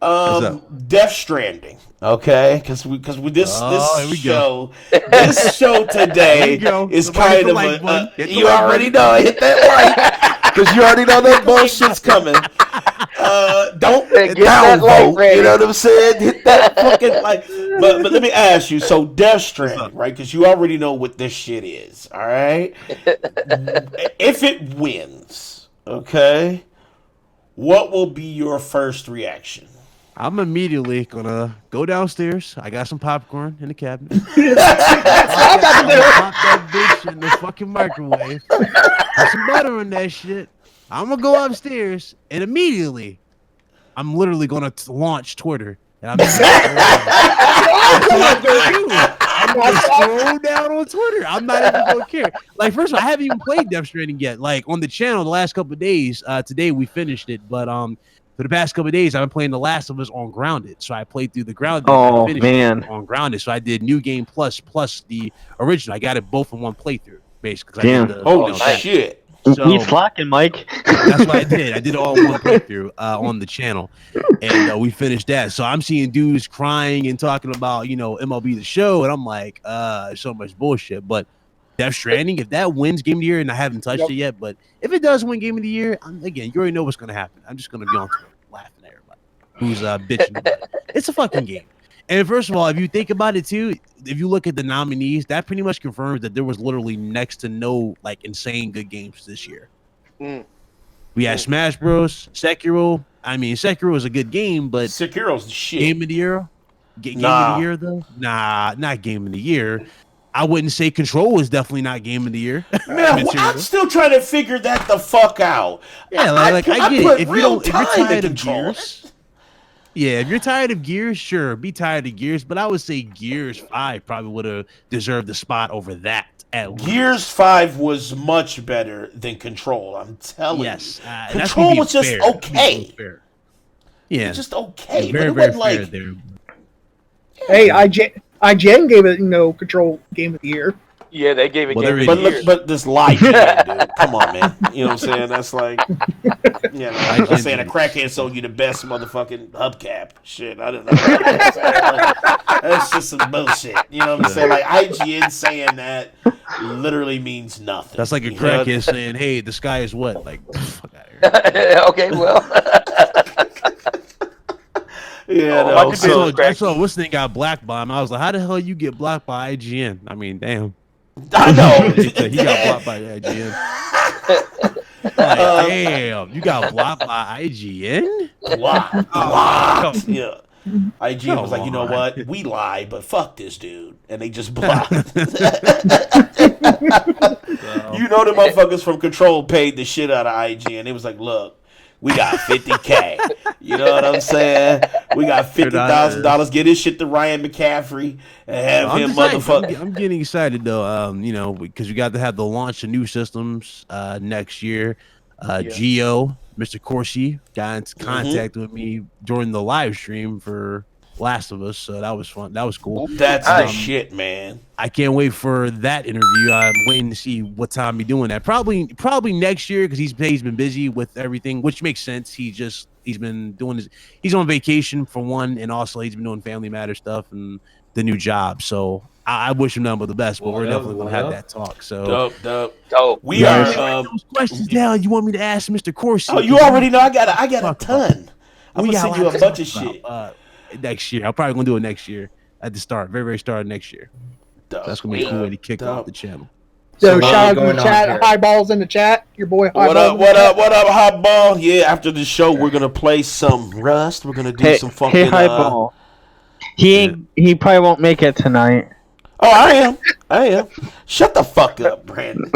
S7: up?
S2: Death Stranding, okay? Because with this
S7: Oh, here we
S2: show, this show
S7: Here
S2: today
S7: we go.
S2: is
S7: Somebody
S2: kind
S7: hit the
S2: of
S7: like button. Hit the
S2: you
S7: like
S2: already
S7: button.
S2: know. Hit that like because you already know that bullshit's coming. Don't
S5: Hey, get that light
S2: downvote.
S5: ready.
S2: You know what I'm saying? Hit that fucking like. But let me ask you. So Death Stranding, right? Because you already know what this shit is. All right. If it wins, okay, what will be your first reaction?
S7: I'm immediately gonna go downstairs. I got some popcorn in the cabinet. Pop that bitch in the fucking microwave. Put some butter on that shit. I'm gonna go upstairs and immediately, I'm literally gonna launch Twitter. And I'm that's what I'm gonna do. Scroll down on Twitter. I'm not even gonna care. Like, first of all, I haven't even played Death Stranding yet. Like on the channel, the last couple of days. Today we finished it, but for the past couple of days, I've been playing The Last of Us on Grounded. So I played through the Grounded.
S3: Oh,
S7: I finished
S3: man.
S7: it on Grounded. So I did New Game plus the original. I got it both in one playthrough, basically.
S3: Damn.
S2: Holy shit.
S7: So
S3: He's slacking, Mike.
S7: that's what I did. I did it all in one playthrough on the channel, and we finished that. So I'm seeing dudes crying and talking about MLB The Show, and I'm like, so much bullshit. But Death Stranding, if that wins Game of the Year, and I haven't touched it yet, but if it does win Game of the Year, again, you already know what's going to happen. I'm just going to be on Twitter laughing at everybody who's bitching about it. It's a fucking game. And first of all, if you think about it too, if you look at the nominees, that pretty much confirms that there was literally next to no like insane good games this year. We had Smash Bros, Sekiro. I mean, Sekiro is a good game, but
S2: Sekiro's the shit.
S7: Game of the Year, Game of the Year though, not Game of the Year. I wouldn't say Control was definitely not Game of the Year.
S2: Man, I'm still trying to figure that the fuck out.
S7: Yeah, I get it. If you're tired of
S2: Control.
S7: Gears. Yeah, if you're tired of Gears, sure, be tired of Gears, but I would say Gears 5 probably would have deserved the spot over that.
S2: Gears 5 was much better than Control, I'm telling you. Control was just okay.
S7: Yeah.
S2: Just okay,
S7: very,
S2: but it
S7: very
S2: wasn't
S7: fair
S2: like...
S4: Hey, IGN gave it, Control Game of the Year.
S5: Yeah, they gave it.
S2: But this light, dude. Come on, man. You know what I'm saying? That's like, I'm saying a crackhead sold you the best motherfucking hubcap. Shit, I don't know. That's just some bullshit. You know what I'm saying? Like IGN saying that literally means nothing.
S7: That's like a crackhead saying, "Hey, the sky is what?" Like, fuck out
S5: here. Okay, well.
S2: Yeah,
S7: so what's name got black by him? I was like, how the hell you get blocked by IGN? I mean, damn.
S2: I know.
S7: He got blocked by IGN. Like, damn, you got blocked by IGN?
S2: Blocked. Yeah. IGN was like, you know what? We lie, but fuck this dude. And they just blocked. You know the motherfuckers from Control paid the shit out of IGN. It was like, look, we got $50K. You know what I'm saying? We got $50,000. Get this shit to Ryan McCaffrey and have him motherfucker.
S7: I'm getting excited though, because we got to have the launch of new systems next year. Geo, Mr. Corsi, got into contact with me during the live stream for Last of Us, so that was fun. That was cool.
S2: That's the shit, man.
S7: I can't wait for that interview. I'm waiting to see what time he's doing that. Probably next year because he's been busy with everything, which makes sense. He's been doing he's on vacation for one, and also he's been doing family matter stuff and the new job. So I wish him nothing but the best. But we're definitely gonna have that talk. So
S2: dope. We are
S7: those questions down. You want me to ask Mr. Corsi?
S2: Oh, you already know. I got a ton. I'm gonna send you a bunch of shit.
S7: Next year, I'm probably gonna do it next year at the start, very start of next year. That's gonna be a cool way to kick off the channel.
S4: So shout out in the chat, Highballs in the chat. Your boy Highball.
S2: What up, Highball? Yeah, after the show, we're gonna play some Rust. We're gonna do some fucking.
S3: Hey, Highball. He probably won't make it tonight.
S2: Oh, I am. Shut the fuck up, Brandon.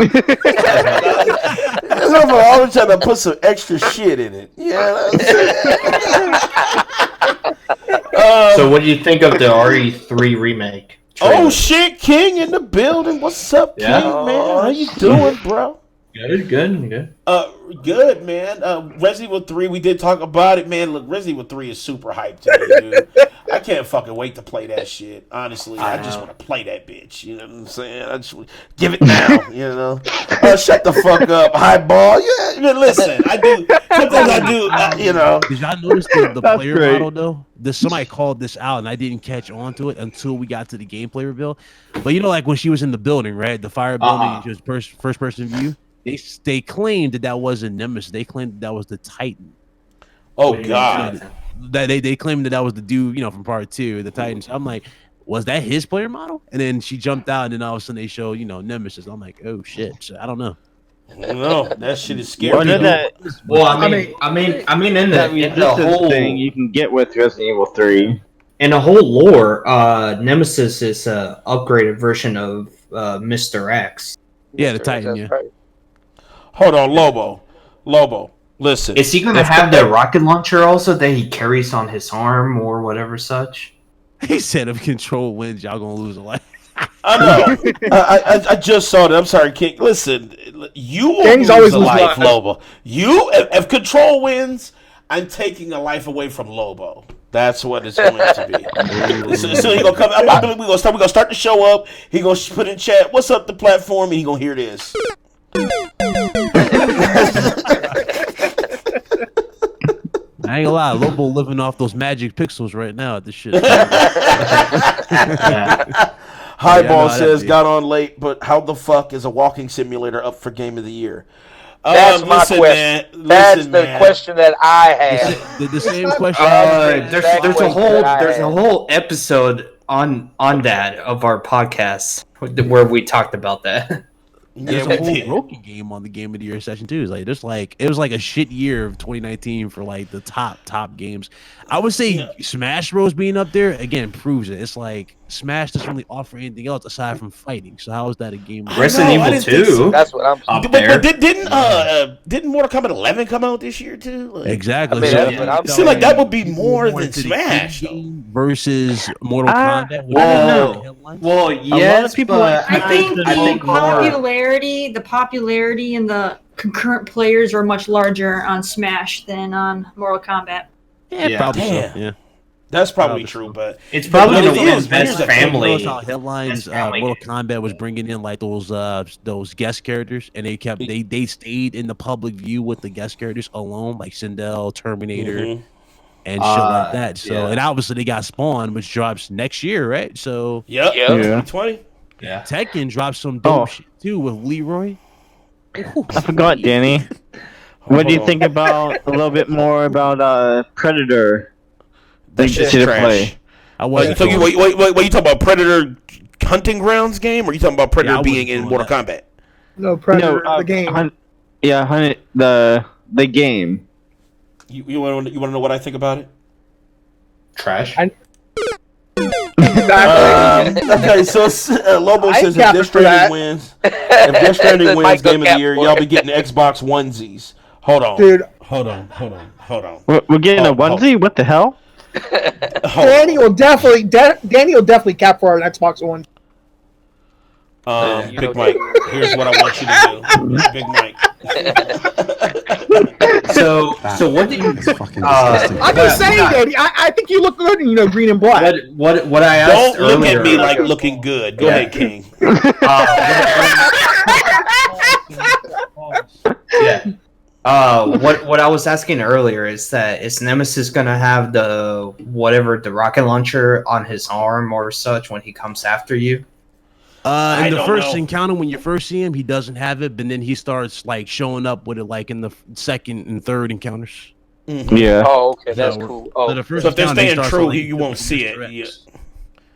S2: I'm always trying to put some extra shit in it. Yeah.
S8: So what do you think of the RE3 remake trailer?
S2: Oh shit, King in the building. What's up, King, man? How you doing, bro?
S8: Good.
S2: Good, man. Resident Evil 3, we did talk about it, man. Look, Resident Evil 3 is super hyped to me, dude. I can't fucking wait to play that shit. Honestly, I just want to play that bitch. You know what I'm saying? I just give it now. You know? Shut the fuck up, Highball. Yeah, listen, I do. Sometimes I do. You know.
S7: Did y'all notice the player model though? Somebody called this out, and I didn't catch on to it until we got to the gameplay reveal. But like when she was in the building, right? The fire building, and she was first person view. They claimed that wasn't Nemesis. They claimed that was the Titan.
S2: Oh God!
S7: They claimed that was the dude, from part 2, the Titans. I'm like, was that his player model? And then she jumped out, and then all of a sudden they show, Nemesis. I'm like, oh shit! So I don't know.
S2: No, that shit is scary.
S8: Well, I mean, in the whole
S3: thing you can get with Resident Evil 3.
S8: In the whole lore, Nemesis is an upgraded version of Mr. X.
S7: Yeah, the Titan. Yeah.
S5: Right.
S2: Hold on, Lobo. Listen.
S8: Is he going to have the rocket launcher also that he carries on his arm or whatever such?
S7: He said if Control wins, y'all going to lose a life.
S2: I know. I just saw that. I'm sorry, King. Listen, you will
S4: King's
S2: lose
S4: always
S2: a
S4: lose
S2: life,
S4: lives.
S2: Lobo. If Control wins, I'm taking a life away from Lobo. That's what it's going to be. So he gonna come. We gonna start the show up. He gonna put in chat, "What's up the platform?" And he gonna hear this.
S7: I ain't gonna lie, Lobo living off those magic pixels right now at this shit.
S2: Highball
S7: Yeah, no,
S2: says got on late, but how the fuck is a walking simulator up for game of the year?
S5: That's my
S2: listen,
S5: question.
S2: man.
S5: That's
S2: Listen,
S5: the
S2: man.
S5: question that I have.
S7: The same question.
S8: There's a whole episode on that of our podcast where we talked about that.
S7: There's
S2: Yeah,
S7: a whole
S2: we did.
S7: Roki game on the Game of the Year session too. It was like a shit year of 2019 for like the top games. I would say Smash Bros being up there again proves it. It's like Smash doesn't really offer anything else aside from fighting. So how is that a game?
S8: Resident Evil 2.
S5: That's what I'm
S8: Up
S5: saying.
S8: there.
S2: But didn't Mortal Kombat 11 come out this year too? Like,
S7: Exactly.
S5: I mean,
S7: So
S5: that's what I'm
S2: I feel like that would be
S7: people
S2: more
S7: into
S2: than
S7: the
S2: Smash,
S7: indie
S2: though.
S7: game versus Mortal Kombat. which
S3: I don't
S7: is
S3: know.
S7: the headlines.
S8: Well,
S3: lot
S8: yes,
S3: of people
S8: but
S6: I think
S8: I think more.
S6: the popularity and the concurrent players are much larger on Smash than on Mortal Kombat.
S8: Yeah.
S7: Probably
S2: Damn.
S7: so. Yeah.
S2: That's probably
S7: Probably
S2: true,
S7: so.
S2: but
S8: It's probably
S2: But
S8: the
S2: it
S8: one
S2: is,
S8: best
S2: man.
S8: family.
S7: Notice how headlines
S8: best family
S7: Mortal
S8: game.
S7: Kombat was bringing in like those guest characters, and they stayed in the public view with the guest characters alone, like Sindel, Terminator,
S2: Mhm.
S7: and shit like that. So,
S8: yeah.
S7: and obviously they got Spawn, which drops next year, right? So
S2: Yep.
S5: Yeah.
S2: 2020.
S8: Yeah.
S7: Tekken drops some dope
S3: Oh.
S7: shit too with Leroy.
S3: I forgot, Danny. What do you think about a little bit more about Predator?
S2: That
S3: Like,
S2: shit's
S3: to
S2: trash.
S3: play.
S7: I
S2: Wait,
S7: wasn't.
S2: so you,
S7: feeling it.
S2: wait, you talking about Predator Hunting Grounds game, or you talking about Predator
S7: I
S2: being
S7: wasn't
S2: in
S7: feeling
S2: Mortal
S7: that.
S2: Kombat?
S4: No, Predator,
S3: No,
S4: the game.
S3: the game.
S2: You want to know what I think about it?
S8: Trash.
S4: Exactly.
S2: Okay, so Lobo
S4: I
S2: says if
S4: capping
S2: Death
S4: for that.
S2: Stranding wins, if Death Stranding
S5: Mike
S2: wins
S5: go
S2: Game of the
S5: cap
S2: Year,
S5: for
S2: y'all
S5: it.
S2: be getting Xbox onesies. Hold on,
S4: Dude,
S2: hold on.
S3: We're getting a
S2: Oh,
S3: onesie. What the hell?
S4: Danny will definitely cap for an Xbox One.
S5: You
S2: Big
S5: know-
S2: Mike, here's what I want you to do. Big Mike.
S8: So what do you?
S4: I'm just saying, Danny. I think you look good in green and black.
S8: What I asked
S2: Don't look at
S8: earlier-
S2: me like looking good. Go ahead, King.
S8: Yeah. What I was asking earlier is that is Nemesis gonna have the rocket launcher on his arm or such when he comes after you?
S2: I
S7: In the
S2: don't
S7: first
S2: know.
S7: encounter, when you first see him, he doesn't have it, but then he starts like showing up with it, like in the second and third encounters.
S3: Yeah.
S5: Oh, okay, that's
S7: So-
S5: cool.
S7: So
S5: Oh,
S7: the first
S2: So if they're
S7: encounter, he
S2: staying
S7: starts
S2: true,
S7: with, like,
S2: you won't
S7: Mr.
S2: see it.
S7: X.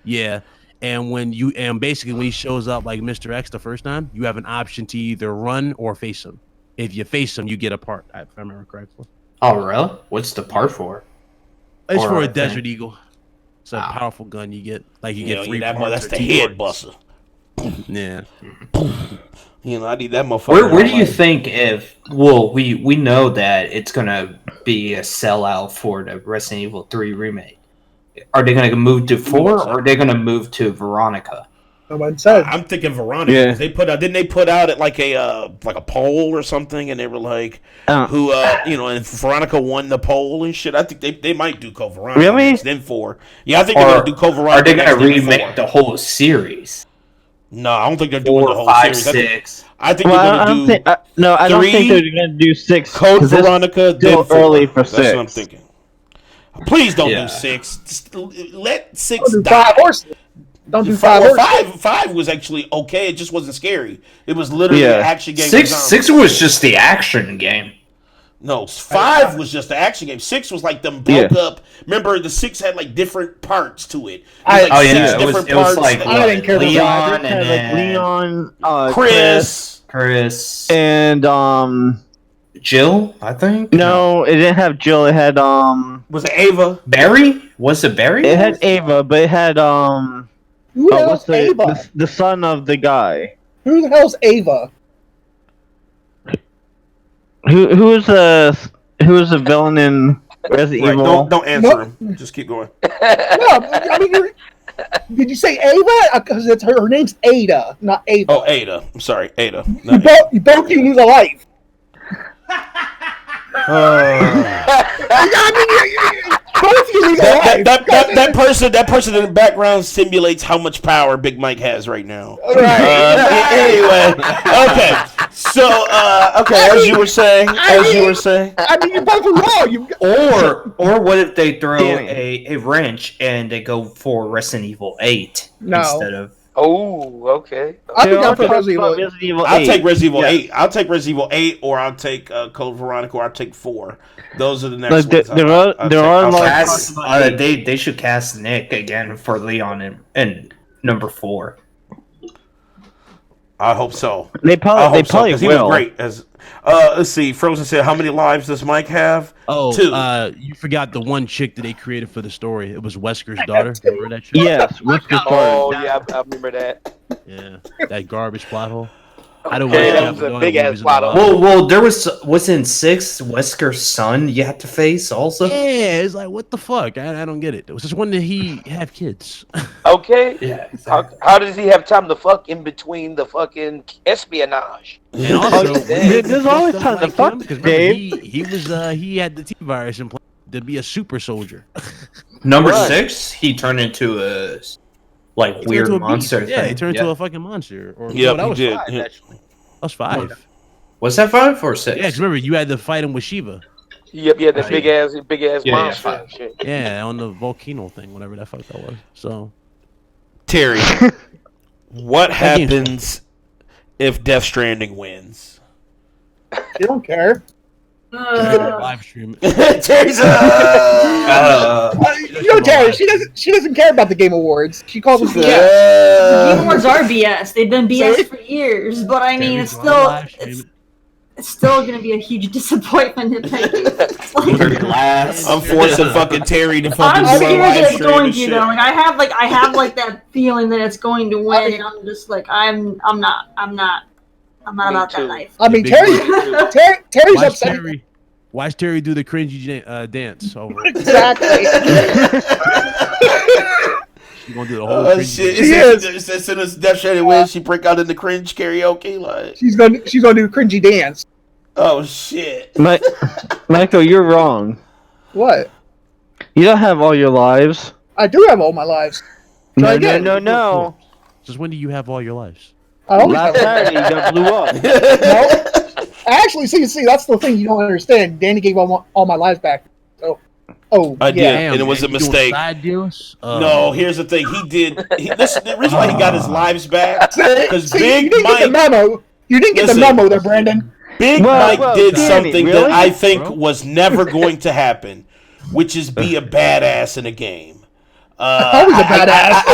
S7: Yeah, and basically when he shows up like Mr. X the first time, you have an option to either run or face him. If you face him, you get a part. If I remember correctly,
S8: Oh, really? What's the part for?
S7: it's
S8: Or
S7: for a
S8: a thing.
S7: Desert Eagle. It's a
S8: Ah.
S7: powerful gun you get. Like you
S2: You
S7: get
S2: know,
S7: three
S2: that
S7: parts.
S2: that's
S7: or
S2: the
S7: two
S2: head
S7: parts.
S2: buster.
S7: Yeah.
S2: You know, I need that motherfucker.
S8: Where do you think if? Well, we know that it's gonna be a sellout for the Resident Evil 3 remake. Are they gonna move to 4 or are they gonna move to Veronica?
S4: No one said.
S2: I'm thinking Veronica.
S3: Yeah.
S2: 'Cause they put out, didn't they put out at like a poll or something, and they were like,
S3: Uh,
S2: who and Veronica won the poll and shit. I think they might do Co Veronica.
S3: Really?
S2: next, then 4. Yeah, I think they're
S8: Or
S2: gonna do Co Veronica.
S8: are they gonna
S2: next, then
S8: remake
S2: 4.
S8: the whole series?
S2: No, I don't think they're doing the
S8: 4,
S2: whole
S8: 5,
S2: series.
S8: 6.
S2: I think
S3: well,
S2: they're
S3: I
S2: gonna
S3: don't
S2: do
S3: think. I don't think
S2: 3,
S3: they're gonna do 6.
S2: Code
S3: 'cause it's
S2: Veronica.
S3: still
S2: Then 4.
S3: early for
S2: That's
S3: 6.
S2: what I'm thinking. Please don't
S8: Yeah.
S2: do 6. Just let 6
S4: Don't do
S2: die.
S4: 5 horses. Don't do 5
S2: Well,
S4: horses.
S2: five was actually okay. It just wasn't scary. It was literally
S3: Yeah.
S2: an action game.
S8: Six
S2: with
S8: six
S2: zombies.
S8: was just the action game.
S2: No, 5 was just the action game. 6 was like them broke up. Remember, the 6 had like different parts to it. It was like
S8: Oh
S2: six
S8: yeah,
S2: different
S8: it was
S2: parts.
S8: like
S4: I didn't care about
S8: Leon
S3: It had,
S8: and
S3: like
S8: then
S3: Leon,
S2: Chris.
S3: and
S8: Jill, I think.
S3: no, it didn't have Jill. It had
S2: Was it Ava?
S8: Barry? Was it Barry?
S3: it had Ava, but it had
S4: Who the
S3: what's
S4: hell's
S3: the,
S4: Ava?
S3: the son of the guy?
S4: Who the hell's Ava?
S3: Who is the villain in Resident
S2: Right.
S3: Evil?
S2: Don't answer him. Just keep going.
S4: No, I mean, Did you say Ava? Because it's her name's Ada, not Ava.
S2: Oh, Ada. I'm sorry, Ada.
S4: You both you lose a life.
S2: That person in the background simulates how much power Big Mike has right now.
S4: Right.
S2: Anyway, okay. So, as you were saying.
S4: I mean, you both are wrong.
S8: Or what if they throw a wrench and they go for Resident Evil 8 instead of...
S5: Oh, okay.
S4: I think I'll put Resident Evil 8.
S2: I'll take Resident Evil 8. I'll take Resident Evil 8, or I'll take Code Veronica, or I'll take 4. Those are the next ones.
S8: They should cast Nick again for Leon and number 4.
S2: I hope so.
S3: They probably will.
S2: He was great as. Let's see. Frozen said, "How many lives does Mike have?"
S7: Oh,
S2: 2.
S7: You forgot the one chick that they created for the story. It was Wesker's daughter. Remember that chick?
S3: Yes, Wesker's daughter.
S5: Oh, yeah, I remember that.
S7: Yeah, that garbage plot hole.
S5: That was a big ass plot hole.
S8: Well, there was in 6 Wesker's son you had to face also.
S7: Yeah, it's like, what the fuck? I don't get it. It was just when did he have kids?
S5: Okay.
S8: Yeah. Exactly.
S5: How does he have time to fuck in between the fucking espionage?
S7: And also,
S3: there's always time to fuck, Dave.
S7: He had the T virus and to be a super soldier.
S8: Number 6, he turned into a weird monster thing.
S7: Yeah, he turned into a fucking monster. Or
S2: Yeah,
S7: that was
S2: he did.
S7: 5, actually. That was 5.
S8: Was that 5 or 6?
S7: Yeah, 'cause remember you had to fight him with Shiva.
S5: Yep, yeah, that big ass monster.
S8: Yeah.
S5: And shit.
S7: Yeah, on the volcano thing, whatever that fuck that was. So
S2: Terry, what happens if Death Stranding wins?
S4: You don't care.
S7: live stream.
S2: Terry's
S4: Terry. She doesn't care about the Game Awards. She calls them BS.
S6: The Game Awards are BS. They've been BS for years, but I mean, it's still going to be a huge disappointment.
S2: I'm forcing fucking Terry to fucking
S6: I'm
S2: do a
S6: scared
S2: live
S6: that it's
S2: stream
S6: going
S2: and
S6: to
S2: shit.
S6: though. Like I have that feeling that it's going to win, and I'm just like I'm not about that life.
S4: I mean, Terry's upset.
S7: Watch Terry do the cringy dance over.
S4: Exactly.
S7: She's gonna do the whole.
S2: Shit. As soon as Death Stranding wins, she break out into cringe karaoke. Like
S4: she's gonna do cringy dance.
S2: Oh shit.
S3: Michael, you're wrong.
S4: What?
S3: You don't have all your lives.
S4: I do have all my lives.
S3: No.
S7: Just when do you have all your lives?
S3: Last Saturday, you got blew up.
S4: No. Actually, see, that's the thing you don't understand. Danny gave all my lives back.
S2: I did, and it was a mistake.
S7: Side deals?
S2: No, here's the thing. He did. The reason why he got his lives back because Big
S4: you didn't
S2: Mike.
S4: Get the memo. You didn't get the memo there, Brandon.
S2: Big Mike did
S3: Danny,
S2: something
S3: really?
S2: that I think was never going to happen, which is be a badass in a game.
S4: I was a badass.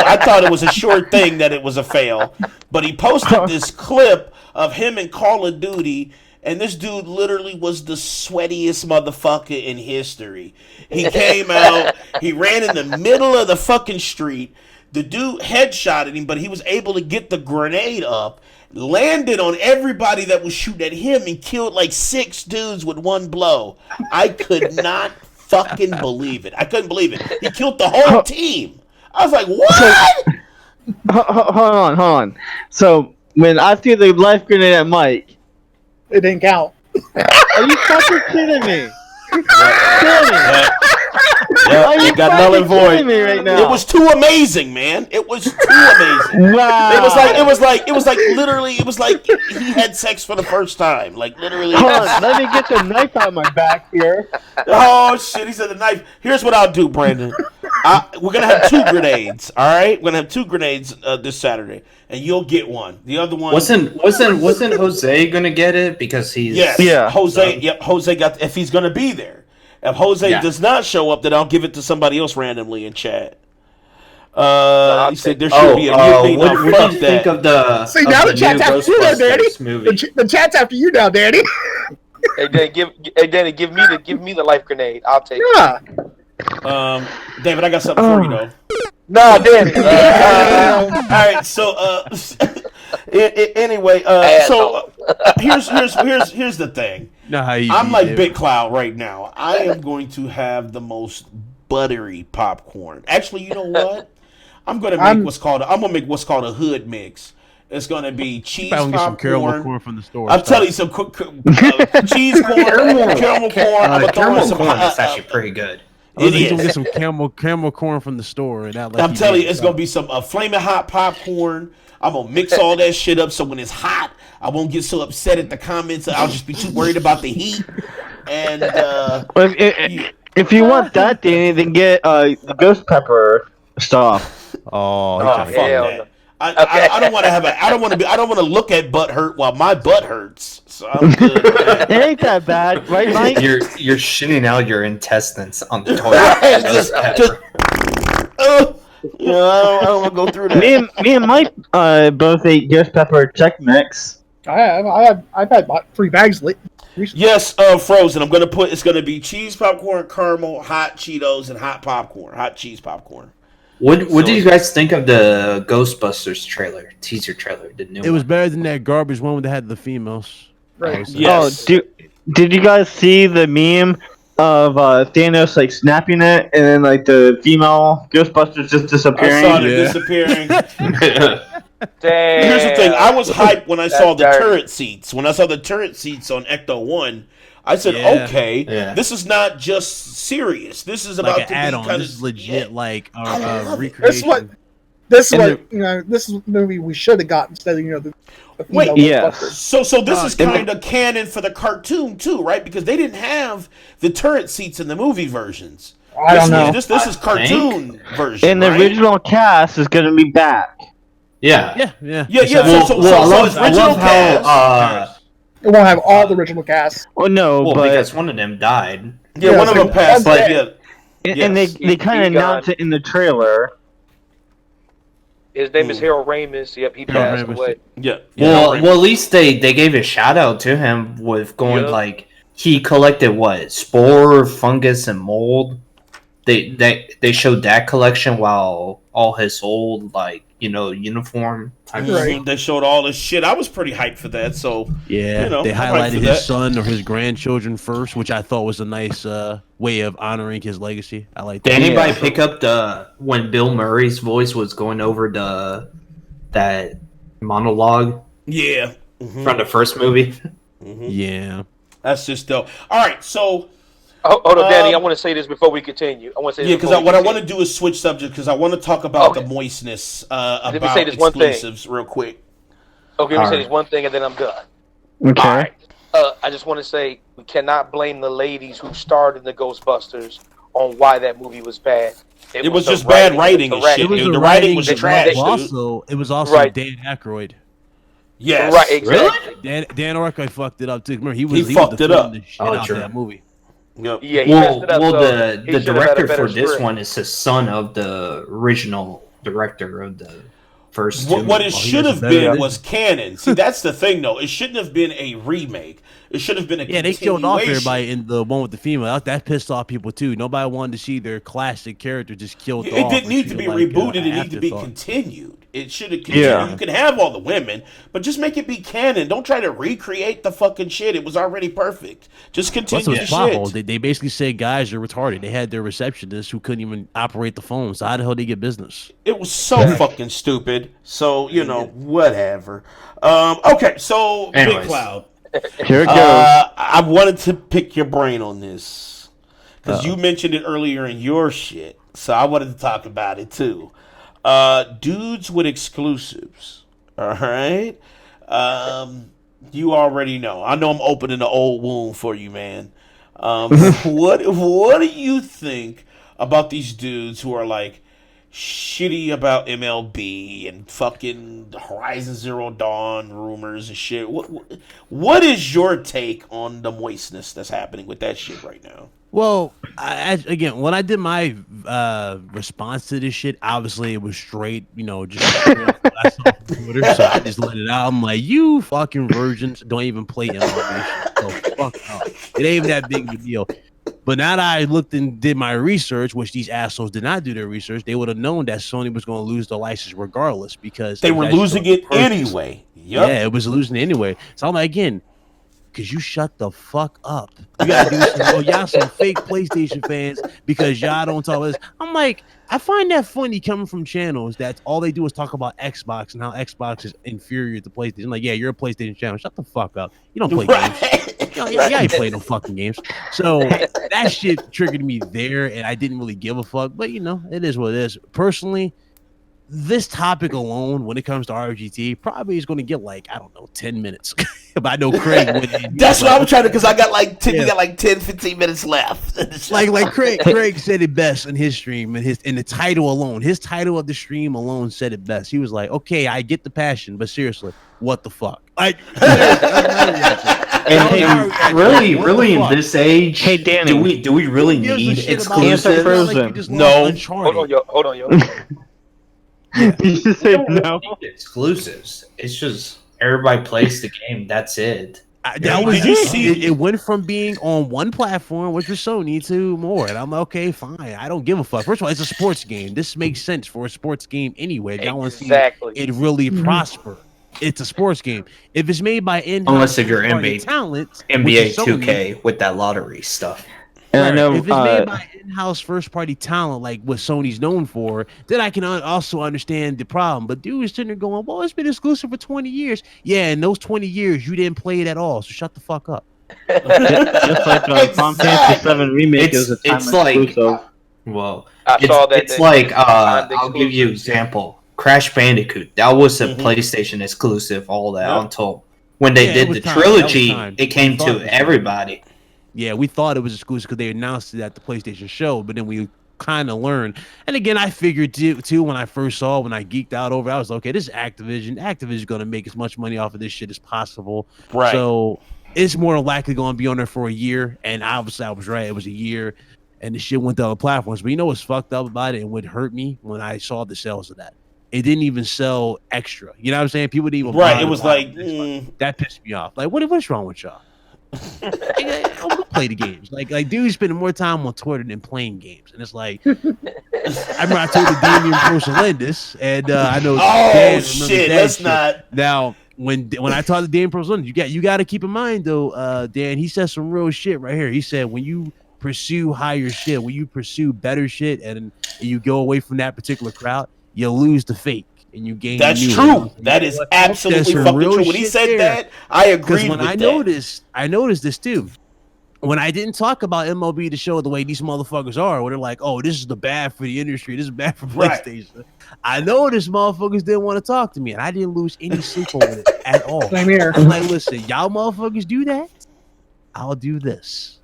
S2: I thought it was a sure thing that it was a fail. But he posted this clip of him in Call of Duty, and this dude literally was the sweatiest motherfucker in history. He came out, he ran in the middle of the fucking street. The dude headshotted him, but he was able to get the grenade up, landed on everybody that was shooting at him, and killed like 6 dudes with one blow. I could not fucking believe it. I couldn't believe it. He killed the whole team. I was like, what?
S3: Hold on. So, when I threw the life grenade at Mike...
S4: It didn't count.
S3: Are you fucking kidding me?
S2: Yeah, you got null and void.
S3: Me right now?
S2: It was too amazing, man. It was too amazing.
S3: Wow.
S2: It was like literally, it was like he had sex for the first time. Like literally.
S3: Hold on, let me get the knife out of my back here.
S2: Oh shit! He said the knife. Here's what I'll do, Brandon. We're gonna have 2 grenades. All right, we're gonna have 2 grenades this Saturday, and you'll get one. The other one
S8: wasn't Jose gonna get it because he's
S2: Jose. Yep, Jose got. If he's gonna be there. If Jose does not show up, then I'll give it to somebody else randomly in chat. He said there should be a mutiny.
S8: What do you think of the?
S4: See, now the chat's after you now, Danny. The chat's after you now, Danny.
S5: Hey, Danny, give me the life grenade. I'll take
S2: it. David, I got something for you though.
S5: Nah, Danny.
S2: All right, so anyway, here's the thing. I'm like Big Cloud right now. I am going to have the most buttery popcorn. Actually, you know what? I'm gonna make what's called a hood mix. It's gonna be cheese
S7: Probably get some caramel
S2: popcorn.
S7: corn from the store.
S2: I'm telling you, some cheese corn, caramel corn. I'm gonna throw in
S8: Caramel
S2: some.
S8: corn is actually pretty good.
S7: You can get some caramel corn from the store, and that.
S2: I'm telling you, it's gonna be some flaming hot popcorn. I'm gonna mix all that shit up so when it's hot, I won't get so upset at the comments. I'll just be too worried about the heat. And
S3: if you want that, then get the ghost pepper stuff.
S7: Oh,
S2: fuck that. I don't want to have I don't want to look at butt hurt while my butt hurts. So I'm good.
S3: It ain't that bad, right, Mike?
S8: You're shitting out your intestines on the toilet.
S2: I don't want to go through that.
S3: Me and Mike both ate ghost pepper check mix.
S4: I've had about 3 bags recently.
S2: Yes, frozen. It's gonna be cheese popcorn, caramel, hot Cheetos, and hot popcorn, hot cheese popcorn.
S8: What did you guys think of the Ghostbusters teaser trailer? The new
S7: It was better than that garbage one that had the females.
S4: Right.
S2: Yes.
S3: Oh, did you guys see the meme of Thanos like snapping it and then like the female Ghostbusters just disappearing?
S2: I saw it disappearing.
S5: Damn.
S2: Here's the thing. I was hyped when I saw the turret seats. When I saw the turret seats on Ecto 1, I said, okay, this is not just serious. This is about
S7: like
S2: to
S7: add-on.
S2: be kind
S7: This
S2: of
S7: is legit, like a
S2: recreation.
S4: This is what this is the movie we should have got instead of the
S2: So this is kind of canon for the cartoon too, right? Because they didn't have the turret seats in the movie versions.
S4: I don't know.
S2: This is cartoon version.
S3: And the original cast is going to be back.
S8: Yeah.
S2: So it's original cast.
S4: It won't have all the original cast.
S3: Oh no, but
S8: because one of them died.
S2: Yeah, one of them passed.
S3: And they kind of announced it in the trailer.
S5: His name is Harold Ramis. Yep, he passed away.
S2: Yeah.
S8: Well, at least they gave a shout out to him with going like he collected what spore, fungus, and mold. They showed that collection while all his old uniform type of thing.
S2: They showed all this shit. I was pretty hyped for that. So
S7: they highlighted his son or his grandchildren first, which I thought was a nice way of honoring his legacy. I like that.
S8: Did anybody pick up when Bill Murray's voice was going over that monologue?
S2: Yeah,
S8: from the first movie.
S7: Yeah,
S2: that's just dope. All right, so.
S5: Hold on, Danny. I want to say this before we continue. I want to say
S2: because what I want to do is switch subjects because I want to talk about the moistness about
S5: let me say this
S2: exclusives real quick.
S5: Okay, let me say this one thing and then I'm done.
S3: Okay.
S5: All right. I just want to say we cannot blame the ladies who starred in the Ghostbusters on why that movie was bad.
S2: It was just bad writing and shit. The writing was trash.
S7: It was also Dan Aykroyd.
S2: Yes.
S5: Right, exactly.
S7: Really? Dan Aykroyd fucked it up too. Remember, he
S2: fucked it up.
S7: The shit out of that movie.
S2: Yep.
S5: Yeah, he messed it up.
S8: The director for this one is the son of the original director of the first two.
S2: What it should have been was canon. See, that's the thing, though. It shouldn't have been a remake. It should have been a continuation.
S7: They killed off everybody in the one with the female. That pissed off people, too. Nobody wanted to see their classic character just killed off.
S2: It didn't need to be rebooted. It needed to be continued. It should have continued. Yeah. You can have all the women, but just make it be canon. Don't try to recreate the fucking shit. It was already perfect. Just continue the shit.
S7: They basically said guys are retarded. They had their receptionist who couldn't even operate the phone. So how the hell did they get business?
S2: It was so fucking stupid. So, whatever. Okay, so
S8: anyways.
S2: Big Cloud.
S3: Here it goes.
S2: I wanted to pick your brain on this because you mentioned it earlier in your shit. So I wanted to talk about it too. Dudes with exclusives. All right. You already know. I know I'm opening the old wound for you, man. What do you think about these dudes who are like shitty about MLB and fucking Horizon Zero Dawn rumors and shit? What is your take on the moistness that's happening with that shit right now?
S7: Well, again, when I did my response to this shit, obviously it was straight, just Twitter, so I just let it out. I'm like, you fucking virgins don't even play MLB. So fuck off. It ain't even that big of a deal. But now that I looked and did my research, which these assholes did not do their research, they would have known that Sony was going to lose the license regardless because
S2: they were losing it anyway. Yep.
S7: Yeah, it was losing it anyway. So I'm like, again, because you shut the fuck up. You gotta do this. Oh, y'all some fake PlayStation fans because y'all don't talk about this. I'm like, I find that funny coming from channels that all they do is talk about Xbox and how Xbox is inferior to PlayStation. I'm like, yeah, you're a PlayStation channel. Shut the fuck up. You don't play games. You ain't play no fucking games. So that shit triggered me there, and I didn't really give a fuck. But it is what it is. Personally, this topic alone, when it comes to RGT, probably is going to get 10 minutes. But I know Craig would.
S2: That's what I'm trying to, because I got we got 10, 15 minutes left.
S7: like Craig said it best in his stream, and the title alone, his title of the stream alone said it best. He was like, okay, I get the passion, but seriously, what the fuck? And
S8: really in this age,
S3: hey Danny,
S8: do we really need exclusives?
S5: Hold on, yo.
S3: You just say no.
S8: Exclusives. It's just everybody plays the game. That's it.
S7: That was it went from being on one platform, which was Sony, to more. And I'm like, okay, fine. I don't give a fuck. First of all, it's a sports game. This makes sense for a sports game anyway. If y'all want to see it really prosper. It's a sports game. If it's made by
S8: unless if you're NBA
S7: talent,
S8: NBA 2K with that lottery stuff.
S3: And I know
S7: if it's made by in-house first-party talent, like what Sony's known for, then I can also understand the problem. But dude is sitting there going, well, it's been exclusive for 20 years. Yeah, in those 20 years, you didn't play it at all, so shut the fuck up.
S3: Just like Final Fantasy 7 Remake is a timeless exclusive.
S8: Well, it's like, I'll give you an example. Crash Bandicoot, that was a PlayStation exclusive, all that, until when they did the trilogy, it came to everybody.
S7: Yeah, we thought it was exclusive because they announced it at the PlayStation show, but then we kind of learned. And again, I figured too when I first saw it, when I geeked out over it, I was like, okay, this is Activision. Activision's going to make as much money off of this shit as possible.
S2: Right.
S7: So it's more likely going to be on there for a year. And obviously, I was right. It was a year, and the shit went to other platforms. But you know what's fucked up about it and what hurt me when I saw the sales of that? It didn't even sell extra. You know what I'm saying? People didn't even buy
S2: it. It was like
S7: that pissed me off. Like, what's wrong with y'all? I'm gonna play the games. Like dude's spending more time on Twitter than playing games, and it's like I remember I told the Damian Prosolendis, and I know.
S2: Oh shit, let's not.
S7: Now, when I talked to Damian Prosolendis, you got to keep in mind though, Dan. He said some real shit right here. He said when you pursue higher shit, when you pursue better shit, and you go away from that particular crowd, you lose the fake. And you gain.
S2: That's true. That is absolutely fucking true. When he said that, I agreed with that.
S7: I noticed this too. When I didn't talk about MLB The Show the way these motherfuckers are, where they're like, "Oh, this is the bad for the industry. This is bad for PlayStation." Right. I noticed motherfuckers didn't want to talk to me, and I didn't lose any sleep over it at all.
S4: Same here.
S7: I'm like, listen, y'all motherfuckers do that. I'll do this.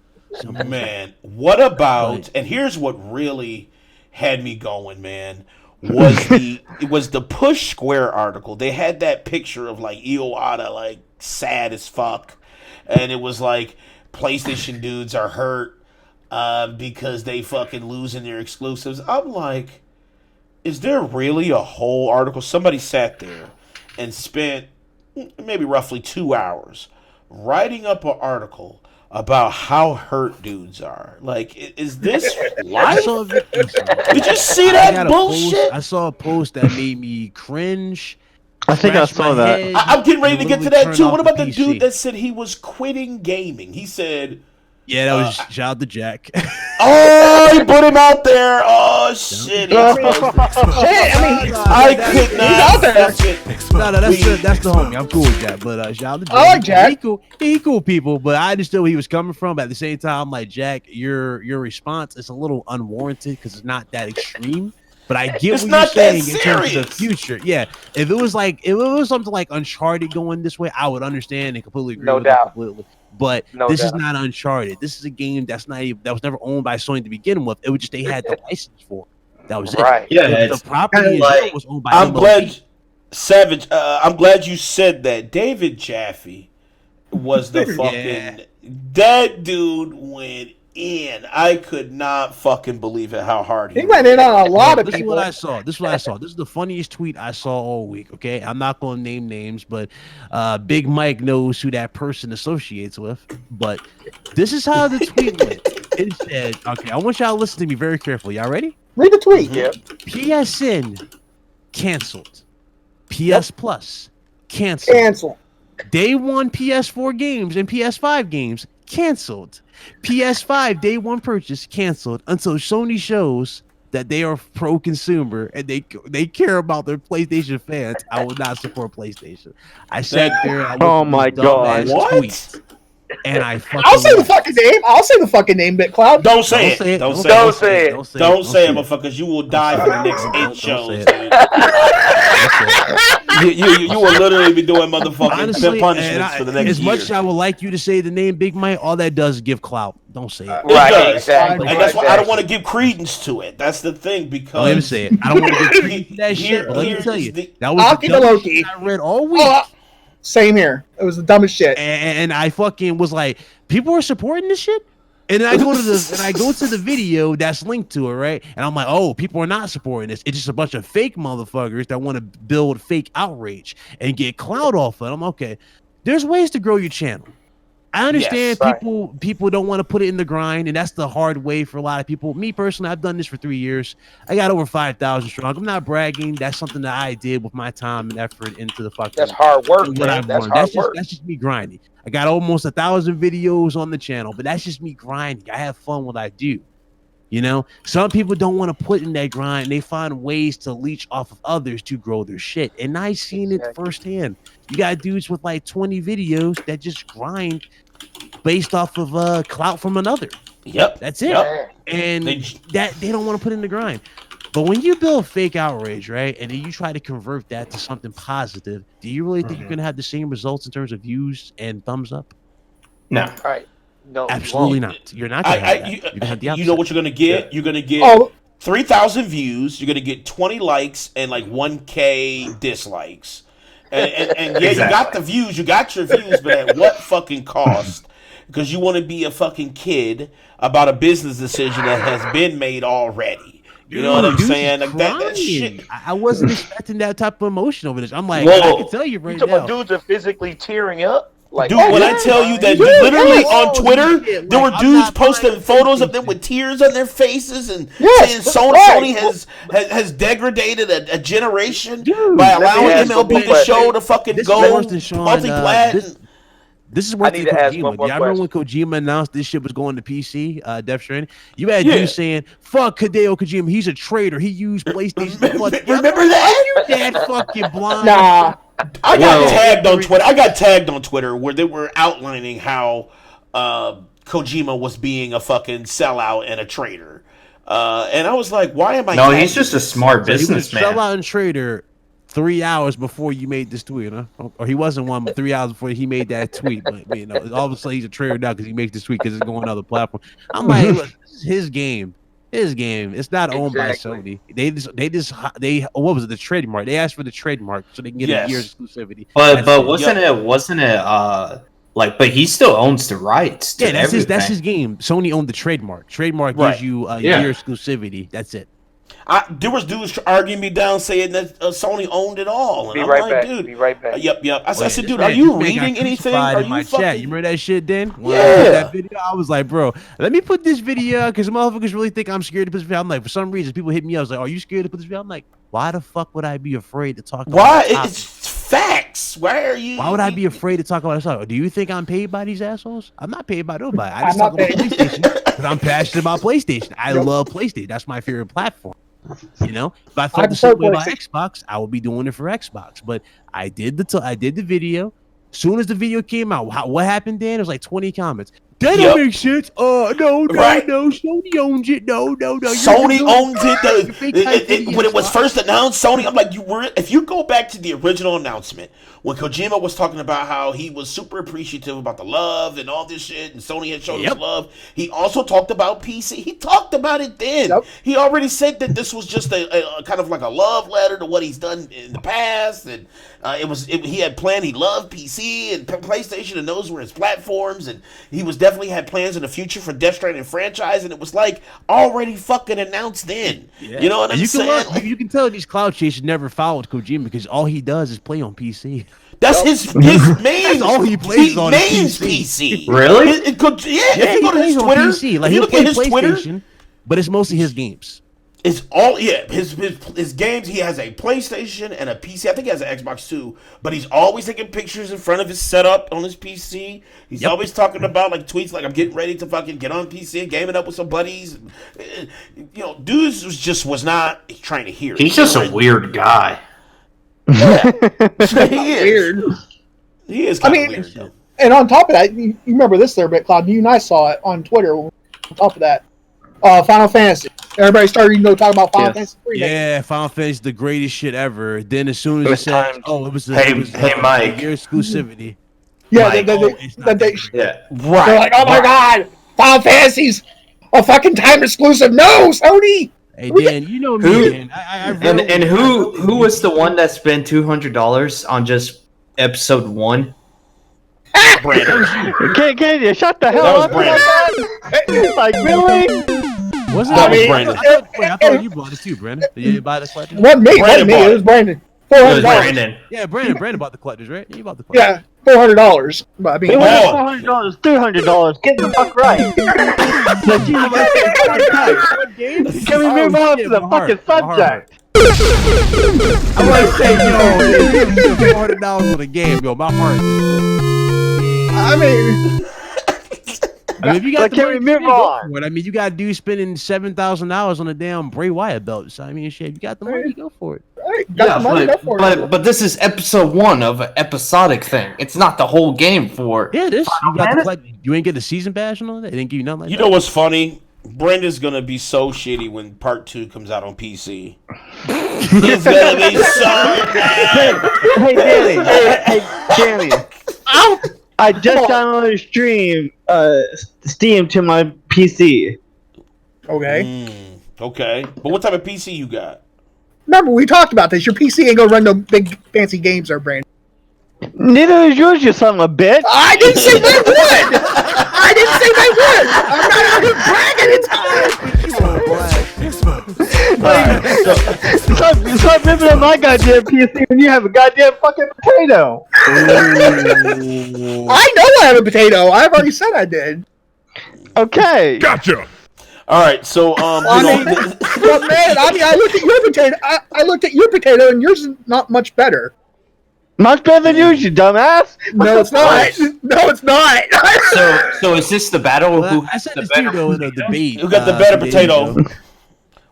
S2: Man, what about? And here's what really had me going, man. Was the Push Square article. They had that picture of like Iwata like sad as fuck, and it was like PlayStation dudes are hurt because they fucking losing their exclusives. I'm like, is there really a whole article? Somebody sat there and spent maybe roughly 2 hours writing up an article about how hurt dudes are. Like, is this life? Did you see that bullshit?
S7: I saw a post that made me cringe.
S3: I think I saw that.
S2: I'm getting ready to get to that too. What about the dude that said he was quitting gaming? He said,
S7: yeah, that was shout out to Jack.
S2: Oh, he put him out there. Oh shit! I could not.
S4: He's out there.
S7: No, that's the homie. I'm cool with Jack, but shout out to Jack.
S4: I like Jack.
S7: He cool people, but I understood where he was coming from. But at the same time, I'm like, Jack, your response is a little unwarranted because it's not that extreme. But I get what you're saying in terms of the future. Yeah, if it was something like Uncharted going this way, I would understand and completely agree with it completely. But this is not Uncharted. This is a game that was never owned by Sony to begin with. It was just they had the license for it. That was it.
S8: Right. Yeah,
S7: the property was owned by
S2: I'm glad Savage. I'm glad you said that. David Jaffe was the fucking that dude went in. I could not fucking believe it. How hard
S4: he went in on a lot of people.
S7: This is what I saw. This is the funniest tweet I saw all week. Okay, I'm not going to name names, but Big Mike knows who that person associates with. But this is how the tweet went. It said, "Okay, I want y'all to listen to me very carefully. Y'all ready?
S4: Read the tweet.
S5: Yep.
S7: PSN canceled. PS Plus canceled. Day one PS4 games and PS5 games canceled. PS5 day one purchase canceled until Sony shows that they are pro-consumer and they care about their PlayStation fans. I will not support PlayStation. I sat there. I
S3: Oh
S7: looked
S3: my
S7: at these dumbass
S2: God.
S7: tweets, and I fucking.
S4: I'll say the
S7: laughed.
S4: fucking name. I'll say the fucking name, BitCloud.
S2: Don't say it.
S7: it.
S2: Don't say
S5: Don't
S2: it.
S5: say it.
S2: Don't say it,
S7: it.
S2: motherfuckers. You will die for the next
S7: Don't
S2: 8
S7: say
S2: shows.
S7: it.
S2: You will literally be doing motherfucking
S7: Honestly,
S2: punishments for the next
S7: as
S2: year.
S7: much as I would like you to say the name Big Mike, all that does is give clout. Don't say it.
S2: It
S5: Right,
S2: does.
S5: exactly.
S2: And that's why I don't want to give credence to it. That's the thing, because
S7: Don't even say it. I don't want to get treated to that
S2: Here-
S7: shit. But let me
S2: here
S7: tell
S2: is
S7: you,
S2: the-
S7: that was
S4: I'll
S7: the
S4: keep it
S7: dumbest
S4: low-key.
S7: shit I read all week.
S4: Same here. It was the dumbest shit.
S7: And I fucking was like, people are supporting this shit. And then I go to the video that's linked to it, right? And I'm like, oh, people are not supporting this. It's just a bunch of fake motherfuckers that want to build fake outrage and get clout off of it. I'm okay. There's ways to grow your channel. I understand
S5: Yes,
S7: people don't want to put it in the grind, and that's the hard way for a lot of people. Me personally, I've done this for 3 years. I got over 5,000 strong. I'm not bragging. That's something that I did with my time and effort into the fucking.
S5: That's hard work,
S7: what
S5: man.
S7: I've
S5: That's
S7: learned.
S5: hard work.
S7: That's just me grinding. I got almost 1,000 videos on the channel, but that's just me grinding. I have fun what I do. You know, some people don't want to put in that grind. They find ways to leech off of others to grow their shit. And I've seen it firsthand. You got dudes with like 20 videos that just grind based off of clout from another.
S2: Yep.
S7: That's it.
S2: Yep.
S7: And
S2: They-
S7: that they don't want to put in the grind. But when you build fake outrage, right, and then you try to convert that to something positive, do you really think you're gonna have the same results in terms of views and thumbs up?
S8: No.
S5: Right. No, you
S7: Absolutely
S5: won't.
S7: not. You're not gonna have that.
S2: You,
S7: You're gonna have the
S2: you
S7: opposite.
S2: know what you're gonna get? You're gonna get
S4: Oh,
S2: 3,000 views. You're gonna get 20 likes and like 1K dislikes. And yeah, you got the views, you got your views, but at what fucking cost? Because you want to be a fucking kid about a business decision that has been made already. You know what I'm
S7: Dude,
S2: saying?
S7: he's
S2: Like that
S7: crying.
S2: shit.
S7: I wasn't expecting that type of emotion over this. I'm like,
S2: Whoa.
S7: I can tell you
S5: You
S7: right
S5: talking
S7: now.
S5: about dudes are physically tearing up? Like,
S2: Dude, when I tell you that literally on Twitter,
S7: shit,
S2: there were
S7: like, I'm
S2: dudes
S7: not buying
S2: posting
S7: the
S2: photos of them
S7: PlayStation.
S2: with tears on their faces and
S4: Yes,
S2: saying
S4: right.
S2: Sony has degraded a generation
S7: Dude,
S2: by
S7: let me
S2: allowing
S5: ask
S2: MLB
S5: one
S2: to
S5: question.
S2: show to fucking
S7: This is
S2: go
S7: worse than Sean,
S2: multi-plat.
S7: This is worse
S5: I need
S7: than
S5: to ask
S7: Kojima.
S5: one more
S7: Yeah, I remember when Kojima announced this shit was going to PC, Death Stranding. You had
S2: Yeah.
S7: dudes saying, "Fuck Hideo Kojima, he's a traitor. He used PlayStation." to fuck-"
S2: Remember that?
S7: Are you that fucking blind?
S4: nah.
S2: I got
S8: Well-
S2: tagged on Twitter. I got tagged on Twitter where they were outlining how Kojima was being a fucking sellout and a traitor. And I was like, why am I?
S8: No,
S2: tagged?
S8: he's just a smart
S7: So he was a
S8: businessman.
S7: sellout and trader 3 hours before you made this tweet, huh? Or he wasn't one, but 3 hours before he made that tweet. But you know, all of a sudden he's a trader now because he makes this tweet because it's going on other platform. I'm like, look, this is his game. His game. It's not owned
S5: Exactly.
S7: by Sony. They what was it? The trademark. They asked for the trademark so they can get
S2: Yes.
S7: a year's exclusivity.
S8: But
S7: That's it.
S8: wasn't it like, but he still owns the rights to
S7: Yeah, that's
S8: everything.
S7: his game. Sony owned the trademark. Trademark
S2: Right.
S7: gives you a
S8: Yeah.
S7: year exclusivity. That's it.
S2: There was dudes arguing me down saying that Sony owned it all. And
S5: Be
S2: I'm
S5: right
S2: like,
S5: back.
S2: dude.
S5: Be right back.
S2: Yep. I said,
S7: This
S2: dude,
S7: man-
S2: are you
S7: this man got
S2: reading anything?
S7: crucified
S2: Are
S7: in my
S2: you fucking?
S7: chat? You remember that shit, Dan? When I
S2: Yeah.
S7: put that video, I was like, bro, let me put this video because motherfuckers really think I'm scared to put this video. I'm like, for some reason, people hit me up. I was like, are you scared to put this video? I'm like, why the fuck would I be afraid to talk about
S2: Why?
S7: this topic?
S2: It's facts. Why are you?
S7: Why would I be afraid to talk about this topic? Do you think I'm paid by these assholes? I'm not paid by nobody. I just
S4: I'm
S7: talk
S4: not
S7: about
S4: paid.
S7: PlayStation because I'm passionate about PlayStation. I love PlayStation. That's my favorite platform. You know, if I felt
S4: I
S7: the same way
S4: prefer
S7: about Xbox, I would be doing it for Xbox. But I did the video. Soon as the video came out, what happened, Dan? It was like 20 comments. That
S2: Yep.
S7: don't make sense. No,
S2: Right.
S7: Sony owns it. No.
S2: Sony owns it.
S7: Your fake hype
S2: When it was
S7: videos.
S2: first announced, Sony. I'm like, if you go back to the original announcement when Kojima was talking about how he was super appreciative about the love and all this shit, and Sony had shown his
S7: Yep.
S2: love. He also talked about PC. He talked about it then.
S4: Yep.
S2: He already said that this was just a kind of like a love letter to what he's done in the past, and he had planned. He loved PC and PlayStation, and those were his platforms, and he was definitely had plans in the future for Death Stranding franchise, and it was like already fucking announced then.
S7: Yeah.
S2: You know what
S7: And
S2: I'm saying?
S7: you can tell these cloud chasers never followed Kojima because all he does is play on PC.
S2: That's his main.
S7: all he plays on is
S2: mains
S7: PC.
S2: PC.
S8: Really?
S2: If you go to
S7: he
S2: his
S7: plays on
S2: Twitter,
S7: PC. Like
S2: if you
S7: he'll
S2: look
S7: play
S2: at his Twitter,
S7: PlayStation, but it's mostly his games.
S2: It's all his games. He has a PlayStation and a PC. I think he has an Xbox too. But he's always taking pictures in front of his setup on his PC. He's always talking about like tweets like I'm getting ready to fucking get on PC and gaming up with some buddies. Dudes was not trying to hear.
S8: He's just a weird guy.
S2: Yeah, he is.
S4: Weird.
S2: He is. I mean, weird, though.
S4: And on top of that, you remember this there, BitCloud. You and I saw it on Twitter. On top of that, Final Fantasy. Everybody started, talking about Final Fantasy 3.
S7: Yeah, Final Fantasy, the greatest shit ever. Then as soon as it said, it was
S8: Mike,
S7: your exclusivity.
S4: Yeah,
S7: Mike,
S4: they're like, oh my god, Final Fantasy's a fucking time exclusive. No, Sony.
S7: Hey Dan, you know me.
S8: And who was the one that spent $200 on just episode 1?
S2: Brandon.
S3: Can you shut the hell up? Like really?
S7: Was it?
S2: That was Brandon.
S7: I thought you bought it too, Brandon. Did you buy the collectors?
S4: Wasn't me. It was Brandon. $400.
S7: Yeah, Brandon bought the collectors, right? You bought the collectors.
S4: Yeah, $400. But I mean,
S3: it was $400, $300. Get the fuck right. Can we move on to the fucking subject?
S7: I want to say, $400 for the game, my heart.
S4: I mean,
S7: if you got
S3: can we move on?
S7: I mean, you got dudes spending $7,000 on a damn Bray Wyatt belt. So I mean, shit, if you got the money, go for it.
S8: But this is episode 1 of an episodic thing. It's not the whole game for.
S7: Yeah, it is. You ain't get the season pass and all that. They didn't give you nothing like that.
S2: You know what's funny? Brenda's gonna be so shitty when part 2 comes out on PC. It's gonna be so bad.
S3: Hey, Danny. I just downloaded Steam to my PC.
S4: Okay.
S2: Okay. But what type of PC you got?
S4: Remember, we talked about this. Your PC ain't gonna run no big fancy games there, Brandon.
S3: Neither is yours, you son of a bitch.
S4: I didn't say they would. I didn't say they would. I'm not out here bragging.
S3: Stop ripping on my goddamn PC when you have a goddamn fucking potato.
S4: I know I have a potato. I've already said I did.
S3: Okay.
S9: Gotcha.
S2: All right, so
S4: but man, I looked at your potato. I looked at your potato, and yours is not much better.
S3: Much better than yours, you dumbass.
S4: No, it's not. No, it's not.
S8: So is this the battle?
S7: I said this too though in a debate.
S2: Who got the better potato?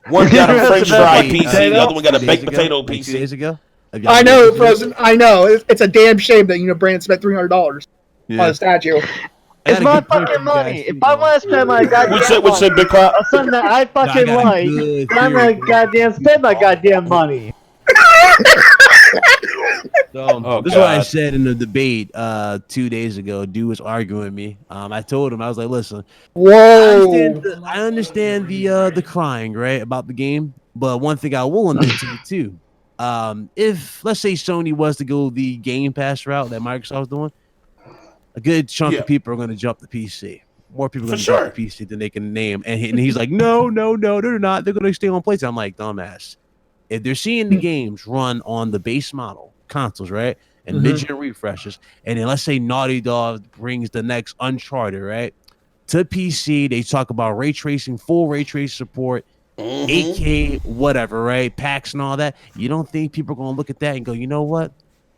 S2: One got a French fry PC, the other one got a baked potato PC.
S7: 2 days ago.
S4: I know, Frozen. I know. It's a damn shame that Brandon spent $300 on a statue.
S3: It's my fucking money. If I want to spend my goddamn
S2: What's it, Big Crop?
S3: on something that I fucking like, I'm gonna goddamn spend my goddamn money.
S7: So this is what I said in the debate 2 days ago. Dude was arguing with me. I told him, I was like, listen,
S4: whoa,
S7: I understand the crying, right, about the game, but one thing I will admit to you too, if let's say Sony was to go the Game Pass route that Microsoft's doing, a good chunk of people are going to jump the PC. More people are going to jump the PC than they can name. And he's like, no, they're not. They're going to stay on PlayStation. I'm like, dumbass. If they're seeing the games run on the base model consoles, right, and mid-gen refreshes, and then let's say Naughty Dog brings the next Uncharted, right, to PC, they talk about ray tracing, full ray tracing support, 8K, whatever, right, packs and all that. You don't think people are going to look at that and go, you know what?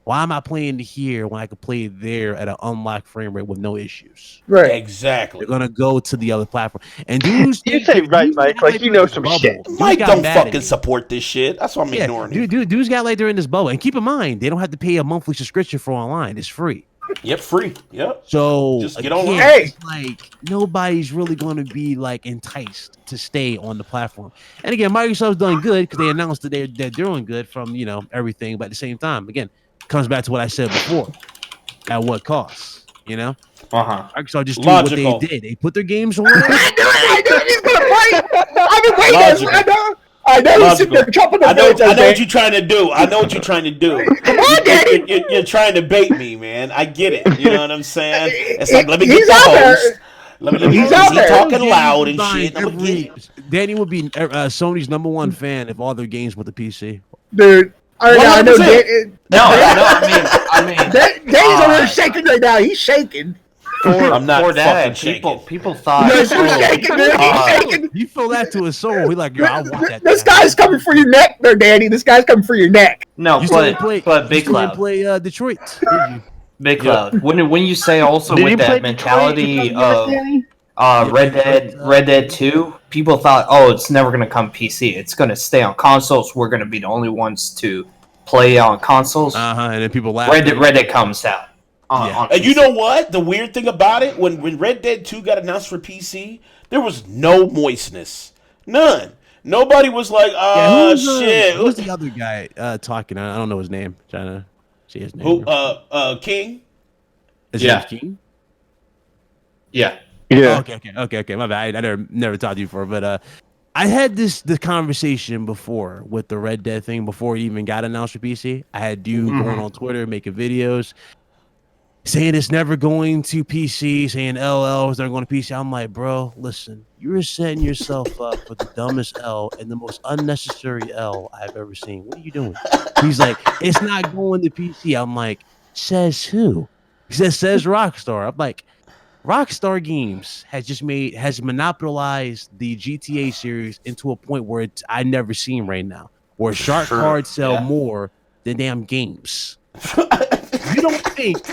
S7: Why am I playing here when I could play there at an unlocked frame rate with no issues?
S4: Right.
S2: Exactly.
S7: They're gonna go to the other platform. And dudes,
S3: you say right, Mike, like you know some shit.
S2: Mike don't fucking support this shit. That's why I'm ignoring it.
S7: Dudes got like they're in this bubble. And keep in mind, they don't have to pay a monthly subscription for online. It's free.
S2: Yep, free. Yep.
S7: So
S2: just get online.
S4: Hey,
S7: like nobody's really going to be like enticed to stay on the platform. And again, Microsoft's done good because they announced that they're doing good from everything. But at the same time, again, comes back to what I said before. At what cost? Microsoft just do what they did. They put their games on.
S4: I knew he's gonna fight. I've been waiting. I know he's sitting there chopping the
S2: I know what you're trying to do. I know what you're trying to do.
S4: Come on, Daddy.
S2: You're trying to bait me, man. I get it. You know what I'm saying? It's like, let me get
S4: He's
S2: the
S4: out
S2: host.
S4: there. He's out there.
S2: Talking loud and shit.
S7: Danny would be Sony's #1 fan if all their games were the PC.
S4: Dude. I know.
S8: I mean,
S4: Danny's over there shaking right now. He's shaking.
S2: I'm not
S8: for that,
S2: fucking
S8: people thought.
S4: Yes, you're shaking, dude. You're shaking.
S7: You feel that to his soul. He like, yo, I want that.
S4: This guy's coming for your neck, there, Danny. This guy's coming for your neck.
S8: No,
S7: You still didn't play,
S8: but Big
S7: you still didn't
S8: Cloud,
S7: play Detroit, did you?
S8: Big Cloud. When you say also
S3: Did you
S8: with
S3: play
S8: that mentality
S3: Detroit?
S8: of Red Dead 2, people thought, oh, it's never gonna come PC. It's gonna stay on consoles. We're gonna be the only ones to play on consoles.
S7: And then people laugh.
S8: Red Dead comes out. On
S2: And
S8: PC.
S2: you know what? The weird thing about it, when Red Dead 2 got announced for PC, there was no moistness. None. Nobody was like, shit.
S7: Who's the other guy talking? I don't know his name. Trying to see his name.
S2: Who? King?
S7: Is
S8: Yeah.
S7: it King?
S8: Yeah.
S3: Yeah.
S7: Oh, okay. My bad. I never talked to you before, but I had the conversation before with the Red Dead thing before it even got announced for PC. I had you going on Twitter making videos saying it's never going to PC, saying LL is never going to PC. I'm like, bro, listen, you're setting yourself up for the dumbest L and the most unnecessary L I've ever seen. What are you doing? He's like, it's not going to PC. I'm like, says who? He says Rockstar. I'm like, Rockstar Games has monopolized the GTA series into a point where I never seen right now, where shark cards sell more than damn games. You don't think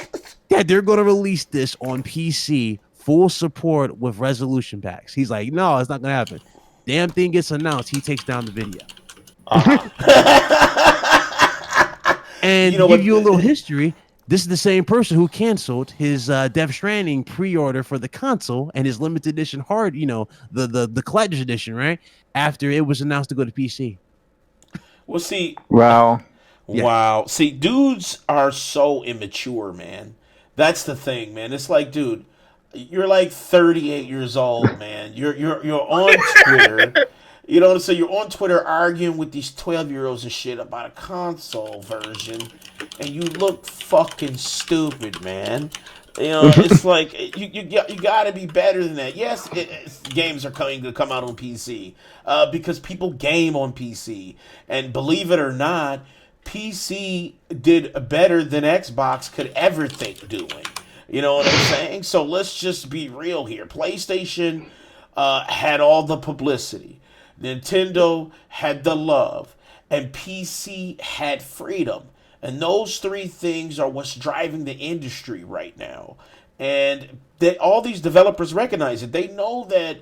S7: that they're going to release this on PC full support with resolution packs? He's like, no, it's not going to happen. Damn thing gets announced, he takes down the video. And
S2: You know
S7: give
S2: what?
S7: you a little history. This is the same person who canceled his Death Stranding pre-order for the console and his limited edition the collector's edition, right? After it was announced to go to PC.
S2: Well, see.
S3: Wow.
S7: Yeah.
S2: Wow. See, dudes are so immature, man. That's the thing, man. It's like, dude, you're like 38 years old, man. You're on Twitter. You know what I'm saying? You're on Twitter arguing with these 12-year-olds and shit about a console version, and you look fucking stupid, man. You know, it's like you got to be better than that. Yes, games are going to come out on PC because people game on PC, and believe it or not, PC did better than Xbox could ever think doing. You know what I'm saying? So let's just be real here. PlayStation had all the publicity. Nintendo had the love, and PC had freedom. And those three things are what's driving the industry right now. And all these developers recognize it. They know that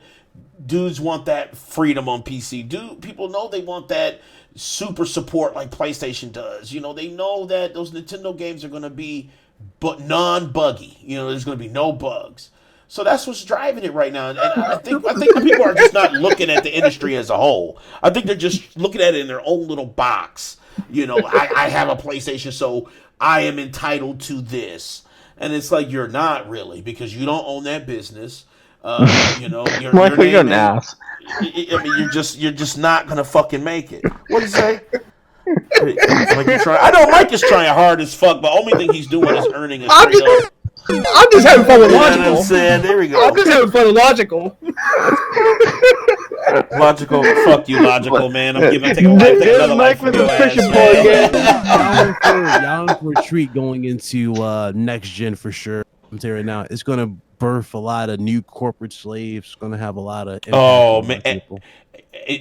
S2: dudes want that freedom on PC. People know they want that super support like PlayStation does. You know, they know that those Nintendo games are going to be non-buggy. You know, there's going to be no bugs. So that's what's driving it right now, and I think the people are just not looking at the industry as a whole. I think they're just looking at it in their own little box. You know, I have a PlayStation, so I am entitled to this, and it's like you're not really because you don't own that business. You know,
S3: Michael, you're an ass.
S2: I mean, you're just not gonna fucking make it. What did you say? I know Mike is trying hard as fuck, but the only thing he's doing is earning a straight up.
S4: I'm just having fun with
S2: You know what I'm
S4: logical.
S2: saying? There we go.
S4: I'm just having fun with logical.
S2: Logical, fuck you, logical man. I'm taking another life from your ass.
S7: Y'all in for a treat going into next gen for sure. I'm telling you right now, it's gonna birth a lot of new corporate slaves. It's gonna have a lot of people.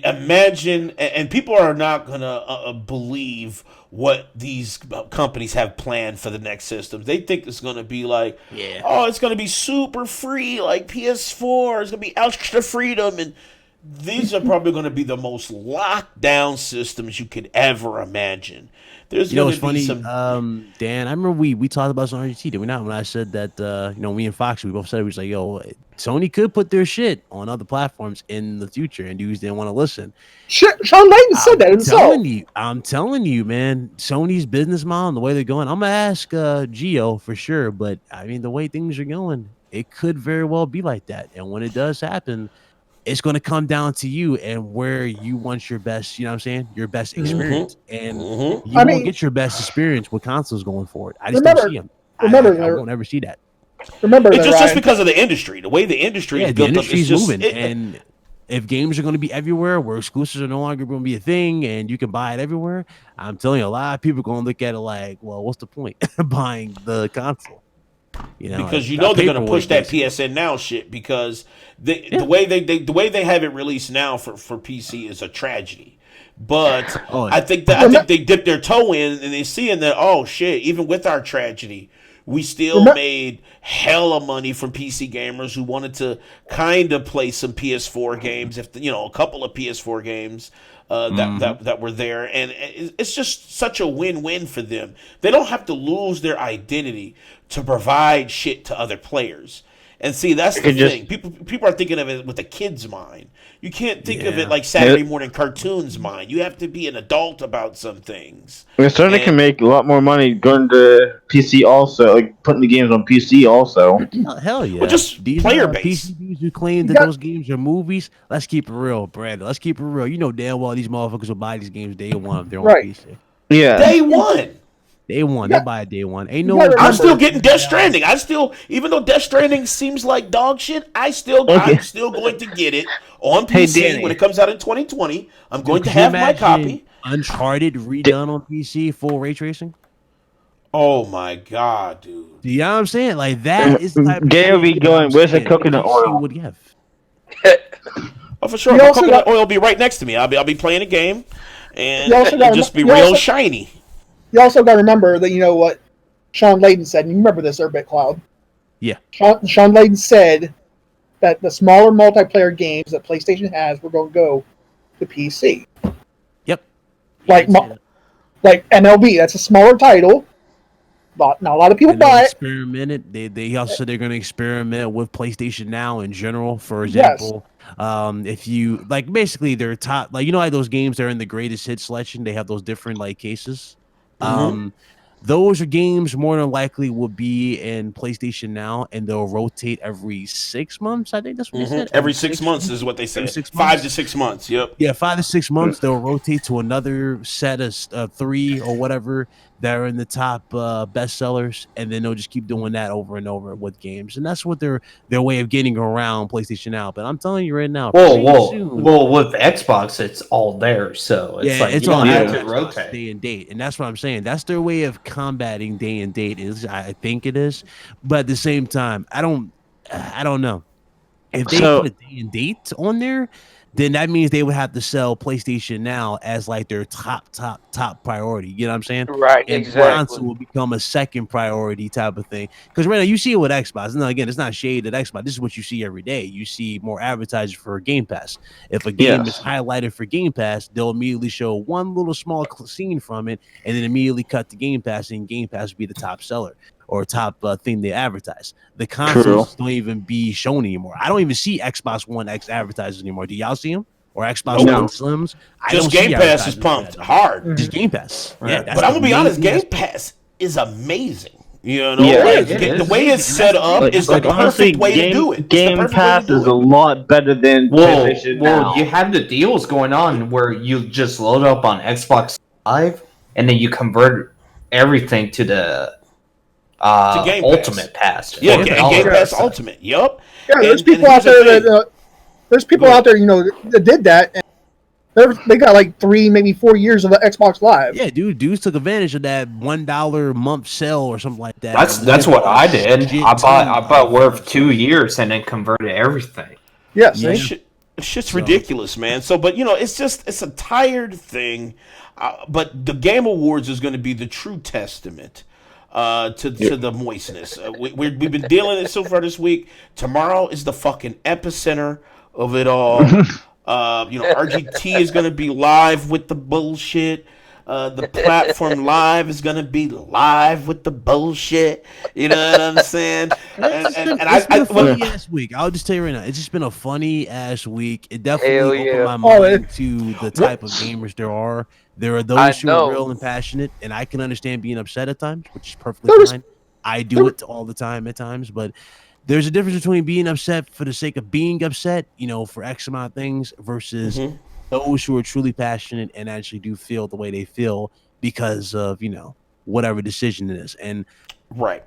S2: Imagine, and people are not gonna believe what these companies have planned for the next systems. They think it's gonna be like, it's gonna be super free, like PS4. It's gonna be extra freedom, and these are probably gonna be the most locked down systems you could ever imagine. There's
S7: it's funny, Dan. I remember we talked about this on RGT, did we not? When I said that, me and Fox, we both said, we was like, yo, Sony could put their shit on other platforms in the future, and dudes didn't want to listen.
S4: Shit, Sean Layden said that himself.
S7: I'm telling you, man, Sony's business model and the way they're going, I'm going to ask Gio for sure, but I mean, the way things are going, it could very well be like that. And when it does happen, it's going to come down to you and where you want your best, you know what I'm saying? Your best experience. And you won't get your best experience with consoles going forward. I just don't see them. I won't ever see that.
S2: It's just because of the industry. The way the industry is built up,
S7: industry's moving. And if games are going to be everywhere, where exclusives are no longer going to be a thing and you can buy it everywhere, I'm telling you, a lot of people are going to look at it like, well, what's the point of buying the console?
S2: Because they're going to push that PSN Now shit because the way they have it released now for PC is a tragedy. But I think they dipped their toe in and they're seeing that, oh shit, even with our tragedy, we still made hella money from PC gamers who wanted to kind of play some PS4 games, a couple of PS4 games that were there, and it's just such a win-win for them. They don't have to lose their identity to provide shit to other players. And see, that's the thing. People are thinking of it with a kid's mind. You can't think of it like Saturday morning cartoons mind. You have to be an adult about some things.
S3: We certainly can make a lot more money going to PC also, like putting the games on PC also.
S7: Hell yeah.
S2: Well, just
S7: These
S2: player base.
S7: PCBs who claim that those games are movies, let's keep it real, Brandon. Let's keep it real. You know damn well these motherfuckers will buy these games day one if they're on PC.
S3: Yeah.
S2: Day one.
S7: Day one, they buy it day one. Ain't no.
S2: I'm still getting Death Stranding. Even though Death Stranding seems like dog shit, I'm still going to get it on PC when it comes out in 2020. I'm going to have my copy.
S7: Uncharted redone on PC, full ray tracing.
S2: Oh my god, dude!
S7: You know what I'm saying? Like that is the type of
S3: Gary be going. Where's the coconut oil?
S7: Would have.
S2: Oh, for sure. My coconut oil will be right next to me. I'll be playing a game, and it'll just be real shiny.
S4: You also got to remember that, what Sean Layden said, and you remember this, Airbit Cloud.
S7: Yeah.
S4: Sean Layden said that the smaller multiplayer games that PlayStation has were going to go to PC.
S7: Yep.
S4: Like MLB, that's a smaller title. But not a lot of people buy it.
S7: Experimented. They also said they're going to experiment with PlayStation Now in general. For example, if you basically their top, like those games that are in the greatest hit selection, they have those different cases. Those are games more than likely will be in PlayStation Now, and they'll rotate every 6 months. I think that's what they said.
S2: Every 6 months is what they said. 5 to 6 months. Yep.
S7: Yeah, 5 to 6 months they'll rotate to another set of 3 or whatever that are in the top bestsellers, and then they'll just keep doing that over and over with games, and that's what their way of getting around PlayStation Now. But I'm telling you right now,
S8: well, with Xbox, it's all there, so it's all to rotate
S7: day and date, and that's what I'm saying. That's their way of combating day and date. I think it is, but at the same time, I don't know if they put a day and date on there. Then that means they would have to sell PlayStation Now as their top priority. You know what I'm saying?
S5: Right,
S7: and
S5: exactly.
S7: console will become a second priority type of thing. Because right now you see it with Xbox. Now again, it's not shade at Xbox. This is what you see every day. You see more advertising for Game Pass. If a game is highlighted for Game Pass, they'll immediately show one little small scene from it, and then immediately cut to Game Pass, and Game Pass will be the top seller or top thing they advertise. The consoles don't even be shown anymore. I don't even see Xbox One X advertisers anymore. Do y'all see them? Or Xbox One Slims?
S2: Just Game Pass is pumped hard.
S7: Just Game Pass.
S2: Right. Yeah, but I'm gonna be honest, Game Pass is amazing. The way it's set up is the perfect way to do it.
S3: Game Pass is a lot better than PlayStation Now.
S8: You have the deals going on where you just load up on Xbox Live, and then you convert everything to the
S2: Game
S8: Ultimate Pass.
S2: Yeah, Game Pass Ultimate. Yup.
S4: Yeah, there's people out there that did that, and they got 3, maybe 4 years of Xbox Live.
S7: Yeah, dudes took advantage of that $1 a month sale or something like that.
S8: That's what I did. I bought worth 2 years and then converted everything.
S4: Yes,
S2: shit's ridiculous, man. So, but it's a tired thing. But the Game Awards is going to be the true testament to the moistness. We've been dealing with it so far this week. Tomorrow is the fucking epicenter of it all. RGT is going to be live with the bullshit. The platform live is going to be live with the bullshit. You know what I'm saying?
S7: It's been a funny ass week. I'll just tell you right now, it's just been a funny ass week. It definitely opened my mind to the type of gamers there are. There are those who are real and passionate, and I can understand being upset at times, which is perfectly fine. I do it all the time at times, but there's a difference between being upset for the sake of being upset, for X amount of things, versus those who are truly passionate and actually do feel the way they feel because of, whatever decision it is. And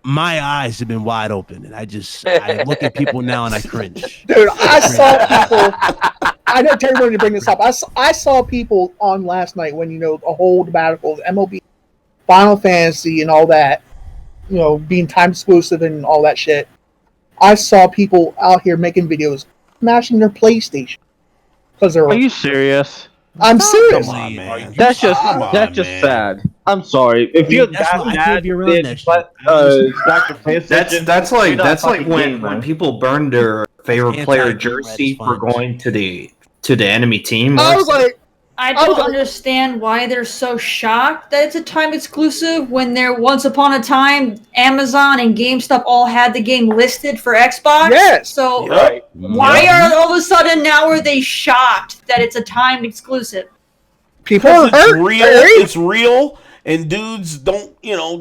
S7: my eyes have been wide open, and I look at people now and I cringe.
S4: Dude, I saw people. I know Terry wanted to bring this up. I saw people on last night when a whole debacle of MLB, Final Fantasy, and all that. being time exclusive and all that shit, I saw people out here making videos, smashing their PlayStation because they're.
S3: Are you serious?
S4: I'm serious.
S2: Come on, man.
S3: That's just
S2: man.
S3: sad. I'm sorry. If you're
S7: That's why I
S3: that
S7: can't be
S3: mad,
S7: around
S3: then
S7: that shit.
S3: let smack your PlayStation.
S8: That's
S3: You're
S8: like
S3: not fucking
S8: when
S3: game, man.
S8: people burn their favorite player
S7: Anti-game
S8: jersey for
S7: sponge.
S8: going to the enemy team.
S4: I was like,
S6: I
S4: I
S6: don't
S4: was-
S6: understand why they're so shocked that it's a time exclusive when there once upon a time Amazon and GameStop all had the game listed for Xbox.
S4: Yes.
S6: So
S5: Right.
S6: why are all of a sudden now are they shocked that it's a timed exclusive?
S4: people are
S2: Because it's
S4: hurt.
S2: real.
S4: They're angry.
S2: It's real, and dudes don't.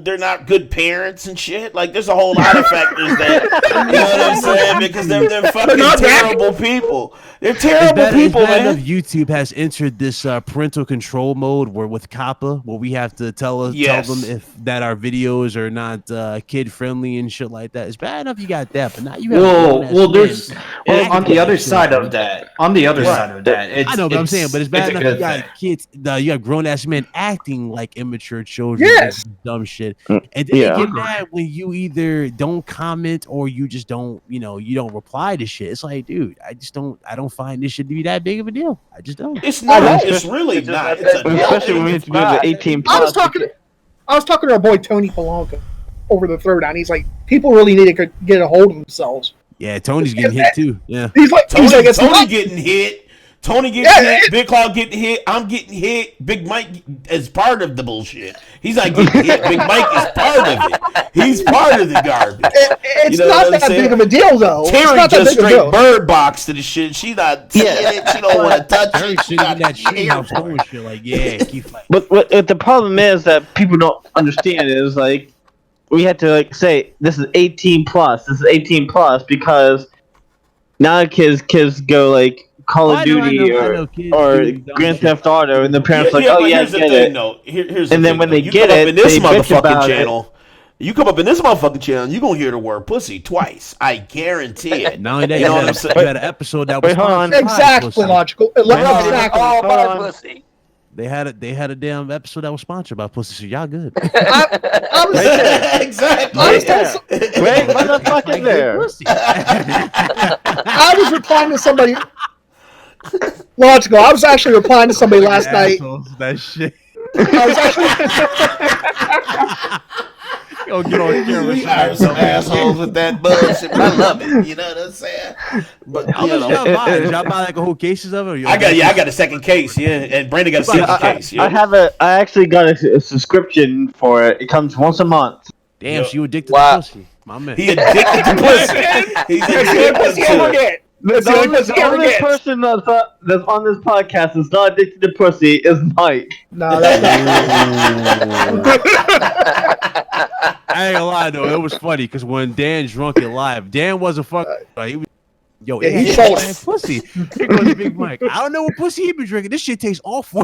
S2: They're not good parents and shit. Like, there's a whole lot of factors that. You know what I'm saying? Because they're fucking
S4: not
S2: terrible people. They're
S7: It's
S2: terrible
S7: bad,
S2: people,
S7: it's bad
S2: man.
S7: enough YouTube has entered this parental control mode where with COPPA, where we have to tell
S2: Yes.
S7: them if that our videos are not kid friendly and shit like that. It's bad enough you got that, but now you have
S8: Well, there's
S7: acting
S8: on the other
S7: shit,
S8: side
S7: man.
S8: of that. On the other side of that, it's,
S7: I know, but I'm saying, but it's bad
S8: a
S7: enough
S8: good
S7: you got
S8: thing.
S7: kids, you got grown ass men acting like immature children,
S4: Yes.
S7: and dumb shit,
S3: Mm,
S7: and then
S3: yeah.
S7: they get mad when you either don't comment or you just don't, you don't reply to shit. It's like, dude, I don't find this shit to be that big of a deal. I just don't.
S2: It's not.
S4: know.
S2: It's really
S5: It's just
S2: not.
S5: not
S2: It's
S5: that
S2: a
S5: deal.
S3: Especially when we have
S2: it's
S3: to go to
S2: not.
S3: the 18
S4: I was
S3: plus.
S4: talking to our boy Tony Polanco over the throwdown. He's like, people really need to get a hold of themselves.
S7: Yeah, Tony's getting hit too. Yeah.
S4: He's like,
S2: Tony
S4: it's
S2: Tony
S4: not-
S2: getting hit. Tony getting
S4: Yeah,
S2: hit. Big Claw getting hit. I'm getting hit. Big Mike is part of the bullshit. He's not getting hit. Big Mike is part of it. He's part of the garbage.
S4: It's
S2: You know
S4: not
S2: what I'm
S4: that
S2: saying?
S4: big of a deal, though. It's
S2: Terry
S4: not that
S2: just
S4: big of a
S2: straight
S4: deal.
S2: bird box to the shit. She not seeing it. She don't want to touch
S7: Terry
S2: it. She
S7: sitting in
S2: not
S7: that tree
S2: here
S7: house
S2: for
S7: doing
S2: it.
S7: shit like, yeah, keep fighting.
S3: But what the problem is that people don't understand is like we had to like say this is 18 plus. This is 18 plus because now kids go like Call of
S7: I know
S3: Duty
S7: kids
S3: or
S7: do dumb
S3: Grand
S7: shit.
S3: Theft Auto, and the parents like, oh
S2: but
S3: yeah,
S2: here's the
S3: get
S2: thing,
S3: it.
S2: though. Here's
S3: And
S2: the
S3: then
S2: thing,
S3: when
S2: though.
S3: they
S2: You
S3: get
S2: come up
S3: it,
S2: in this
S3: they bitch
S2: motherfucking
S3: about it.
S2: channel. You come up in this motherfucking channel, you gonna hear the word pussy twice. I guarantee it.
S7: Not only that,
S2: You know
S7: you
S2: what I'm
S7: had,
S2: saying?
S7: you had an episode that was
S3: Wait, hold on.
S7: sponsored by
S4: Exactly
S7: pussy.
S4: logical. Exactly.
S5: Oh,
S3: Hold
S5: my
S3: on.
S5: pussy.
S7: They had a damn episode that was sponsored by pussy. So y'all good.
S4: I was,
S2: Exactly.
S4: I was telling-
S3: Wait, motherfucker there.
S7: Pussy.
S4: I was replying to somebody. Logical. I was actually replying to somebody last night.
S7: Assholes, that shit.
S4: I was actually.
S7: Yo, get on camera.
S2: We are some assholes with that bullshit, but I love it. You know what I'm saying? But
S7: How much y'all buy? Did y'all buy like a whole cases of it? Or y'all
S2: I got a second case, yeah, and Brandon got a second case.
S3: I actually got a subscription for it. It comes once a month.
S7: Damn, so you addicted
S5: Wow.
S7: to pussy. My man.
S2: He addicted to pussy. He's addicted to it.
S3: The only person that's on this podcast that's not addicted to pussy is Mike.
S4: No, that's
S7: I ain't gonna lie though, it was funny because when Dan drunk it live, Dan wasn't fucking. He was, yo,
S4: Yeah,
S7: it
S4: he
S7: had
S4: sold
S7: that pussy. Here goes Big Mike. I don't know what pussy he been drinking. This shit tastes awful.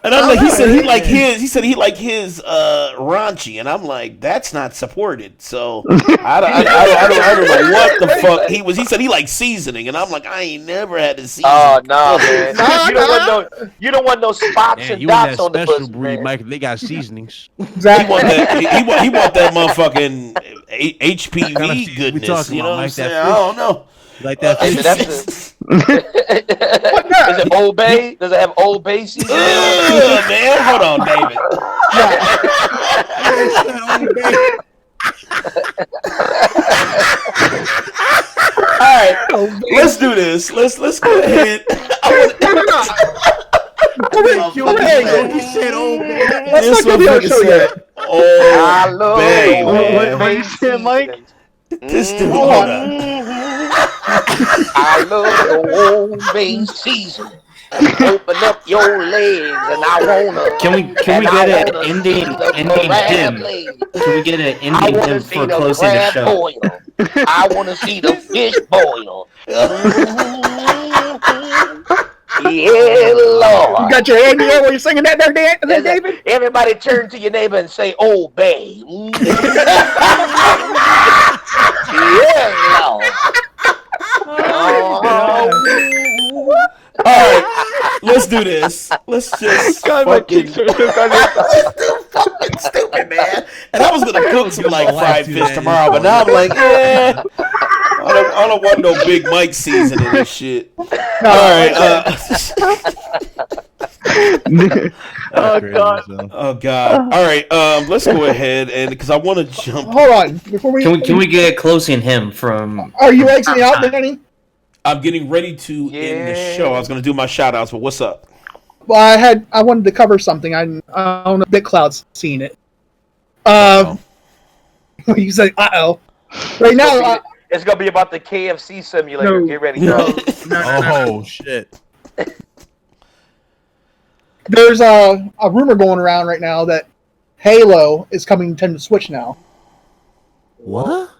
S2: And I'm like, he said he like his raunchy, and I'm like, that's not supported. So I don't know what the fuck he was. He said he liked seasoning, and I'm like, I ain't never had to season.
S5: Oh no, man! You don't want no spots
S7: Man,
S5: and
S7: you want
S5: dots
S7: that
S5: on the
S7: special
S5: pussy,
S7: breed,
S5: man.
S7: Mike. They got seasonings.
S2: He
S4: exactly.
S2: want that. He want that motherfucking HPV
S7: Kinda we
S2: goodness.
S7: talking
S2: You know
S7: about,
S2: what I'm
S7: Mike, that
S2: saying?
S7: fish.
S2: I don't know.
S7: Like that
S5: Is
S7: fish.
S5: it- Is it Old Bay? Does it have Old Bay seasoning?
S2: Ugh, man, hold on, David. All right, let's do this. Let's go ahead.
S7: He said, "Oh man."
S4: Let's not go to the show yet.
S5: I
S2: Oh,
S5: love
S2: babe.
S5: Old
S3: What
S5: Bay
S3: you said, Mike?
S5: seasonings.
S2: This dude, hold on.
S5: I love the Old Bay season. Open up your legs, and I wanna.
S8: Can we get an ending hymn? Can we get an
S5: I
S8: ending
S5: wanna
S8: hymn
S5: see
S8: for
S5: the
S8: closing the
S5: crab
S8: show?
S5: boil. I wanna see the fish boil. Yeah, Lord.
S4: You got your hand in the air while you're singing that there, David?
S5: Everybody turn to your neighbor and say, "Old Bay." Yeah, Lord.
S2: All right. let's do this. Let's just
S3: God, my
S2: fucking.
S3: cheeks are so goddamn-
S2: Let's do fucking stupid, man. And I was gonna cook some like
S7: Your wife
S2: fried
S7: do
S2: fish
S7: that,
S2: tomorrow, but now I'm like, I don't want no Big Mike seasoning and shit. All right.
S3: Oh God.
S2: Oh God. All right. Let's go ahead and because I want to jump.
S4: Hold on, before we
S8: Can we get closing him from?
S4: Are you exiting out, Danny?
S2: I'm getting ready to end the show. I was gonna do my shout outs, but what's up?
S4: Well, I wanted to cover something. I don't know if BitCloud's seen it. You say, "Uh-oh." Right now,
S5: It's gonna be about the KFC simulator.
S4: No.
S5: Get ready,
S4: No.
S5: guys.
S7: Oh shit!
S4: there's a rumor going around right now that Halo is coming to Nintendo Switch now.
S7: What?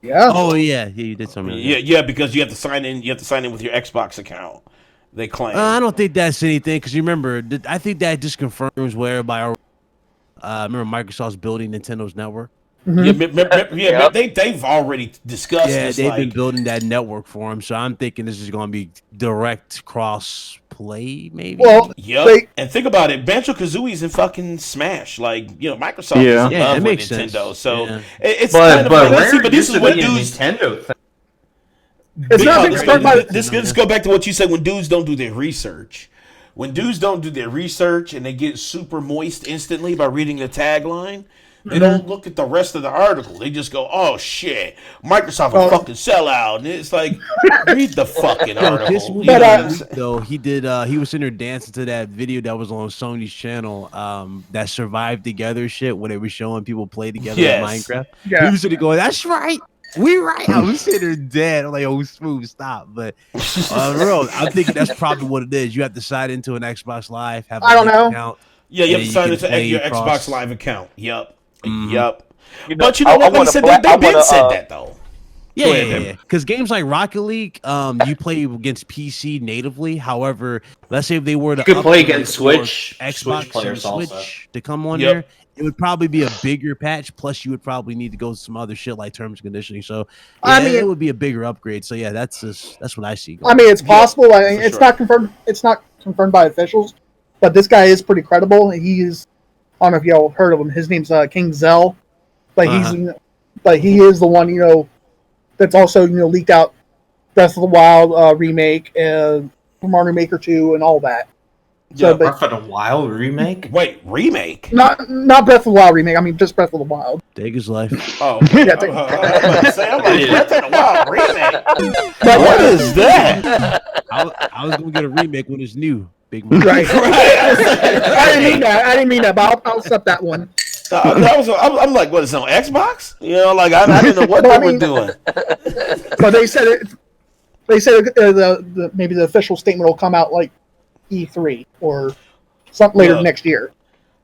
S4: Yeah.
S7: Oh yeah, you did something.
S2: Yeah, because you have to sign in. You have to sign in with your Xbox account. They claim.
S7: I don't think that's anything because you remember, I think that just confirms where everybody. Remember, Microsoft's building Nintendo's network.
S2: They've already discussed this.
S7: They've been building that network for them, so I'm thinking this is going to be direct cross play, maybe.
S4: Well,
S2: yep. And think about it, Banjo-Kazooie's in fucking Smash. Like, Microsoft is in love with Nintendo. So it's kind of like, but this is what dudes.
S8: Nintendo thing.
S4: It's not been started by.
S2: Let's go back to what you said when dudes don't do their research. When dudes don't do their research and they get super moist instantly by reading the tagline, they don't look at the rest of the article. They just go, "Oh shit, Microsoft a fucking sellout," and it's like, read the fucking article.
S7: This week, though, he did. He was sitting there dancing to that video that was on Sony's channel. That Survive Together shit, where they were showing people play together in Minecraft.
S4: Yeah.
S7: He was sitting there going, "That's right, we right." I was sitting there dead. I'm like, "Oh, smooth, stop." But bro, I'm thinking that's probably what it is. You have to sign into an Xbox Live. Have
S4: I don't know.
S7: Account,
S2: yeah, you have to sign into your Xbox Live account. Yep. Yep. But you know what? Like I said, they've been said that though.
S7: Yeah. Because games like Rocket League, you play against PC natively. However, let's say if they were to
S8: play against Switch,
S7: Xbox
S8: Switch players
S7: Switch
S8: also
S7: to come on there, it would probably be a bigger patch. Plus, you would probably need to go some other shit like terms and conditioning. So, it would be a bigger upgrade. So, yeah, that's what I see.
S4: I mean, it's possible. It's not confirmed. It's not confirmed by officials, but this guy is pretty credible. He's. I don't know if y'all heard of him. His name's King Zell, but he is the one that's also leaked out Breath of the Wild remake and Mario Maker 2 and all that.
S8: So, Breath of the Wild remake?
S2: Wait, remake?
S4: Not Breath of the Wild remake. I mean, just Breath of the Wild.
S7: Take his life.
S2: Oh, yeah. I'm about to say, Breath of the Wild remake. What is that?
S7: I was gonna get a remake when it's new. Big movie.
S4: Right. I didn't mean that. But I'll accept that one.
S2: I'm like, what is it on Xbox? I didn't know what they were doing.
S4: But they said it. They said maybe the official statement will come out like E3 or something later next year.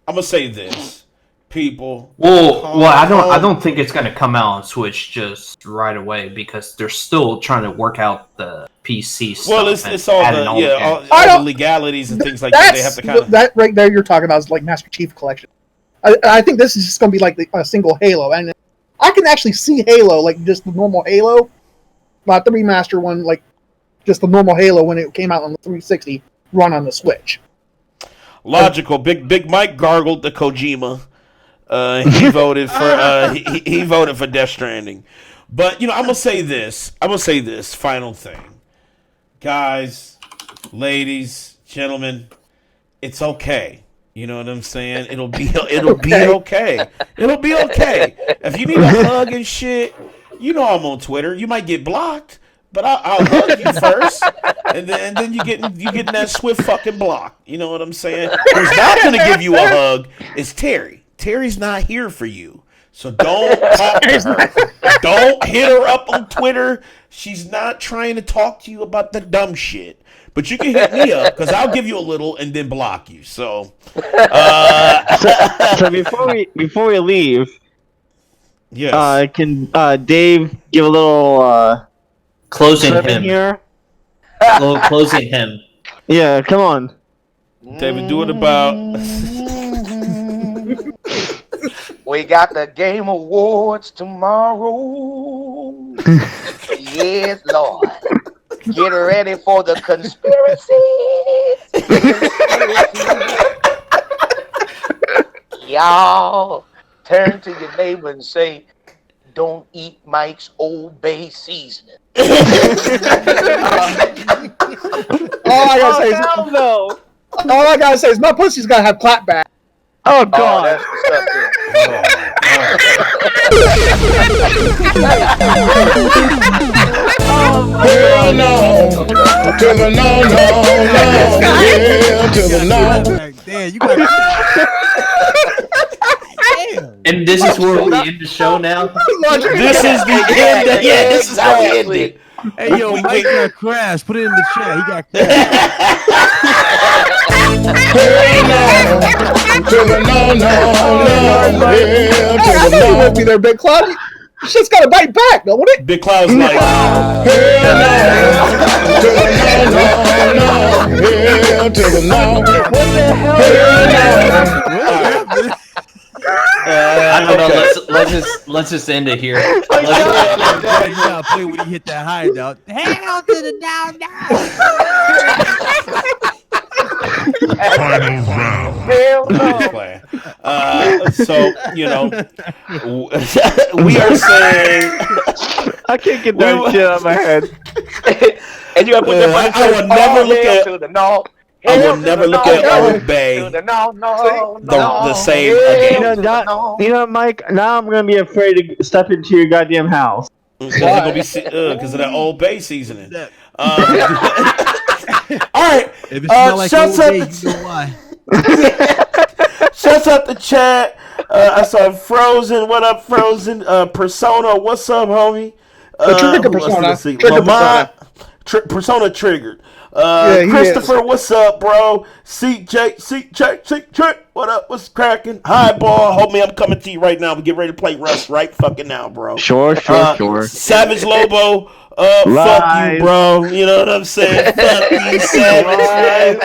S2: I'm gonna say this, people.
S8: Well, I don't think it's gonna come out on Switch just right away because they're still trying to work out the PC stuff.
S2: Well, it's all the legalities and things like that. They have to kind of
S4: that right there. You're talking about is like Master Chief Collection. I think this is just gonna be like a single Halo, and I can actually see Halo like just the normal Halo, not the remaster one, like just the normal Halo when it came out on the 360, run on the Switch.
S2: Logical. Big Mike gargled the Kojima. He voted for he voted for Death Stranding. But I'm gonna say this. Final thing, guys, ladies, gentlemen, it's okay. You know what I'm saying? It'll be okay. It'll be okay. If you need a hug and shit, I'm on Twitter. You might get blocked, but I'll hug you first, and then you getting that swift fucking block. You know what I'm saying? Who's not gonna give you a hug is Terry. Terry's not here for you, so don't talk to her. Don't hit her up on Twitter. She's not trying to talk to you about the dumb shit. But you can hit me up because I'll give you a little and then block you. So,
S3: so before we leave,
S2: yes,
S3: can Dave give a little
S8: closing him
S3: here?
S8: Closing him.
S3: Yeah, come on,
S2: David. Do it about.
S5: We got the Game Awards tomorrow. Yes, Lord. Get ready for the conspiracy. Y'all turn to your neighbor and say, "Don't eat Mike's Old Bay seasoning."
S4: All I gotta say is,
S3: no.
S4: all I gotta say is my pussy's gotta have clapback.
S3: Oh
S5: Oh,
S3: God.
S5: that's disgusting.
S9: Hell no. To the no, no, no. Hell to the no.
S7: Damn, you got. Damn.
S8: And this is where we end the show now.
S2: This is the end. Yeah, this is how we end it.
S7: Hey, yo, Mike got crashed. Put it in the chat. He got crashed.
S9: Hell no. To the no, no, no. Hell to the
S4: You
S9: no.
S4: won't be there, Big Cloud. Shit's gotta bite back, don't it?
S2: Big Cloud's like,
S9: Hell no. To the no, no, no. Hell to the no.
S3: What the hell?
S9: Hell no.
S8: I don't know. Let's just end it here.
S7: You gotta play when he hit that high note. Hell to the down now.
S9: Final round.
S5: Hell no.
S2: so you know, we are saying
S3: I can't get that shit out of my head.
S5: And you gotta put that
S2: I will never look at.
S5: to the no.
S2: I will never look at Old Bay
S5: To the no, no,
S2: the same
S3: You
S2: again.
S3: know, Mike. Now I'm gonna be afraid to step into your goddamn house.
S2: Because of that Old Bay seasoning. All right.
S7: If it smells like
S2: shouts
S7: Old
S2: out
S7: Bay,
S2: the-
S7: you know why.
S2: Shouts out the chat. I saw Frozen. What up, Frozen? Persona. What's up, homie?
S4: Trigger Persona. Trigger
S2: Lamont. Persona triggered.
S4: Yeah, he
S2: Christopher, what's up, bro? Seek Jake. What up? What's cracking? Hi, ball. Homie, I'm coming to you right now. We get ready to play Rust right fucking now, bro.
S3: Sure.
S2: Savage Lobo. Fuck you, bro. You know what I'm saying? Fuck you, Savage, man.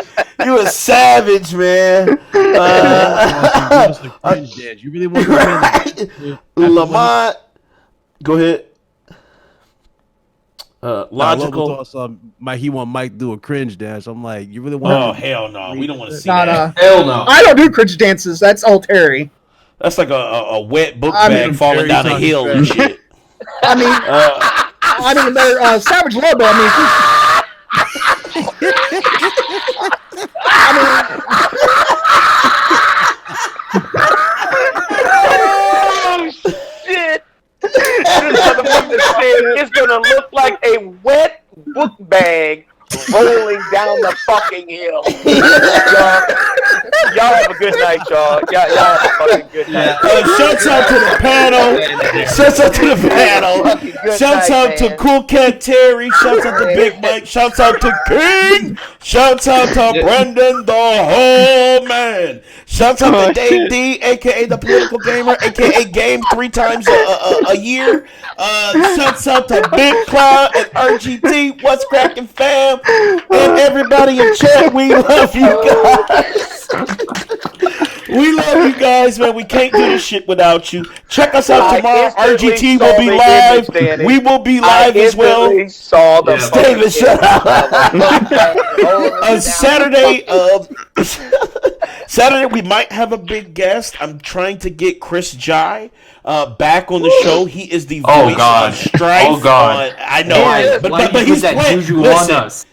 S2: You a savage, man.
S7: You really want to
S2: Lamont. Go ahead. Logical.
S7: He want Mike to do a cringe dance. I'm like, you really want?
S2: Oh hell no, we don't want to see that.
S8: Hell no.
S4: I don't do cringe dances. That's all Terry.
S2: That's like a wet book
S4: I
S2: bag
S4: mean,
S2: falling down a
S7: Terry's
S2: hill
S7: on
S2: and shit.
S4: I mean, they're Savage Lobo.
S5: Oh shit! This motherfucker said it's gonna look like a wet book bag rolling down the fucking hill. Y'all have a good night, y'all. Y'all have a fucking good night.
S2: Shouts out to the panel. Shouts out to the panel.
S5: Good
S2: Shouts
S5: night,
S2: out to
S5: man.
S2: Cool Cat Terry. Shouts out to Big Mike. Shouts out to King. Shouts out to Brendan the whole man. Shouts out to Dave D, aka the political gamer, aka game 3 times a year. Shouts out to Big Cloud and RGT. What's cracking, fam? And everybody in chat, we love you guys. We love you guys, man. We can't do this shit without you. Check us out tomorrow. RGT will be live. We will be live as well.
S5: Saw the
S2: David, shut up. Saturday we might have a big guest. I'm trying to get Chris Jai back on the show. He is the voice on Strife.
S8: Oh God!
S2: I know,
S8: Yeah,
S2: but he's
S8: that
S2: planned.
S8: juju
S2: Listen,
S8: on us.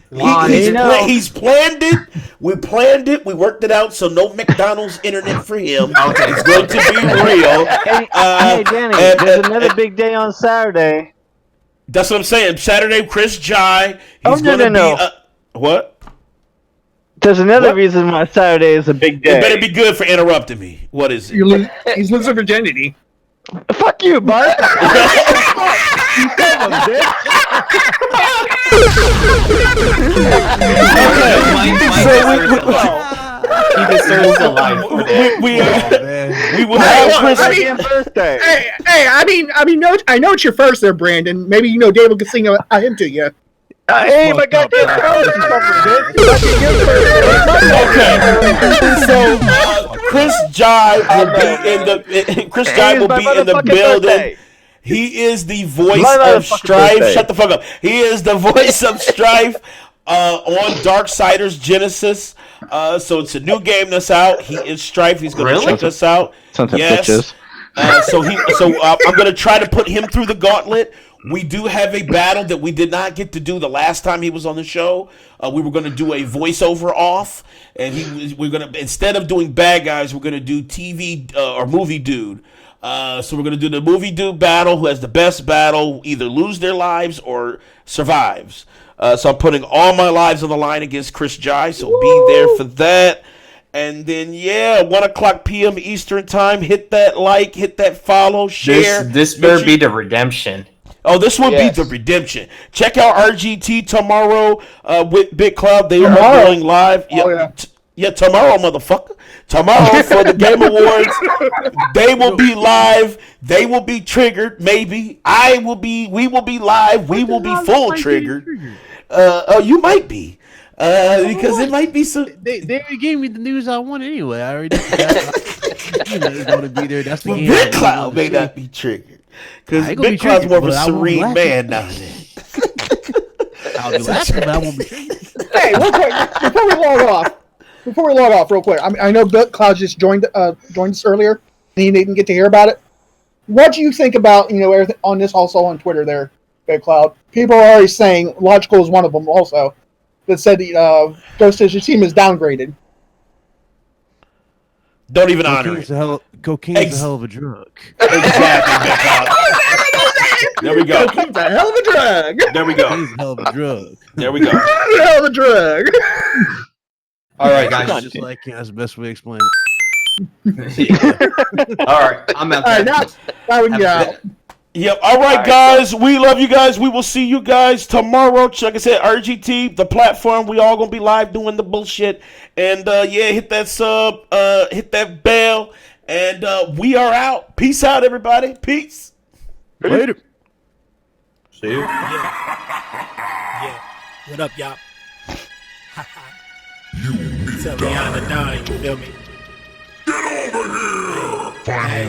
S2: he's planned it. We planned it. We worked it out. So no McDonald's internet for him.
S8: Okay.
S2: It's going to be real.
S3: Hey, Danny, there's another big day on Saturday.
S2: That's what I'm saying. Saturday, Chris Jai. He's
S3: No.
S2: What?
S3: There's another
S2: What?
S3: reason why Saturday is a big day.
S2: It better be good for interrupting me. What is it?
S4: He's losing virginity.
S3: Fuck you, bud. You son of a bitch.
S8: He deserves a life.
S2: We will have Chris.
S3: Birthday.
S4: Hey, I know it's your first there, Brandon. Maybe David could sing a hymn to you.
S3: Hey, my goddamn birthday, you son of a bitch.
S2: Okay. So Chris Jai will be in the
S3: Hey, it's my motherfucking
S2: building.
S3: birthday.
S2: He is the voice
S3: My
S2: of
S3: motherfucking
S2: Strife.
S3: birthday.
S2: Shut the fuck up. He is the voice of Strife on Darksiders Genesis. So it's a new game that's out. He is Strife. He's going to check us out.
S3: Sons of
S2: Yes.
S3: bitches.
S2: I'm going to try to put him through the gauntlet. We do have a battle that we did not get to do the last time he was on the show. We were going to do a voiceover off, and we're going to, instead of doing bad guys, we're going to do TV or movie dude. So we're going to do the movie dude battle. Who has the best battle either lose their lives or survives. So I'm putting all my lives on the line against Chris Jai. So be there for that. And then 1:00 p.m. Eastern time. Hit that like, hit that follow, share.
S8: This better be the redemption.
S2: Oh, this will be the redemption. Check out RGT tomorrow with Big Cloud. They are going live. Tomorrow, motherfucker. Tomorrow for the Game Awards. They will be live. They will be triggered, maybe. We will be live. We will be full triggered. You might be. Because it might be some.
S7: They already gave me the news I want anyway. I already they're going to be there. That's the game.
S2: Big Cloud may not be triggered. Because Big Cloud's more of a serene man now.
S7: I'll be laughing, but I won't be triggered.
S4: Hey, real quick, before we log off, real quick. I know Big Cloud just joined us earlier, and he didn't get to hear about it. What do you think about everything on this also on Twitter there, Big Cloud? People are already saying Logical is one of them also that said Ghost Digital team is downgraded.
S2: Don't even honor it.
S7: Cocaine's a hell of a drug.
S2: Exactly, Big Cloud. There we go.
S4: Cocaine's a hell of a drug.
S2: There we go.
S7: Cocaine's a hell of a drug.
S2: There we go.
S4: Hell of a drug.
S8: All right, guys.
S7: Just like that's the best way to explain it.
S8: All right, I'm out.
S4: All right, now we can get out.
S2: Yep. All right, guys. We love you guys. We will see you guys tomorrow. Like I said, RGT, the platform. We all gonna be live doing the bullshit. And hit that sub, hit that bell, and we are out. Peace out, everybody. Peace.
S7: Later.
S8: See you.
S1: Yeah. What up, y'all? Tell Rihanna Don, you feel me? Get over here! Hey,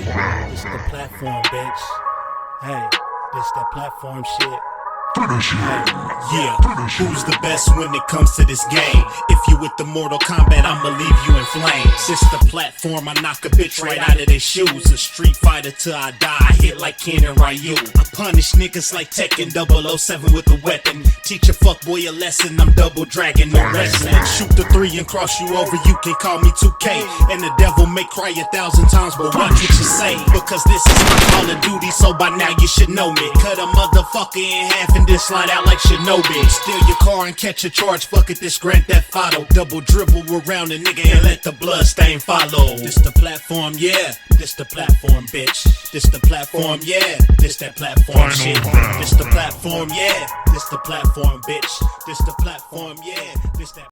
S1: this the platform, bitch. Hey, this that platform shit. Who's the best when it comes to this game? If you with the Mortal Kombat, I'ma leave you in flames. This the platform, I knock a bitch right out of their shoes. A street fighter till I die, I hit like Ken and Ryu. I punish niggas like Tekken 007 with a weapon. Teach a fuckboy a lesson, I'm double dragon, no wrestling. Shoot the 3 and cross you over, you can call me 2K. And the devil may cry 1,000 times, but watch what you say. Because this is my Call of Duty, so by now you should know me. Cut a motherfucker in half and then slide out like Shinobi. Steal your car and catch a charge, fuck it, this Grand Theft Auto. Double dribble around a nigga and let the blood stain follow. This the platform, yeah. This the platform, bitch. This the platform, yeah. This that platform shit. This the platform, yeah. This the platform, bitch. This the platform, yeah. This that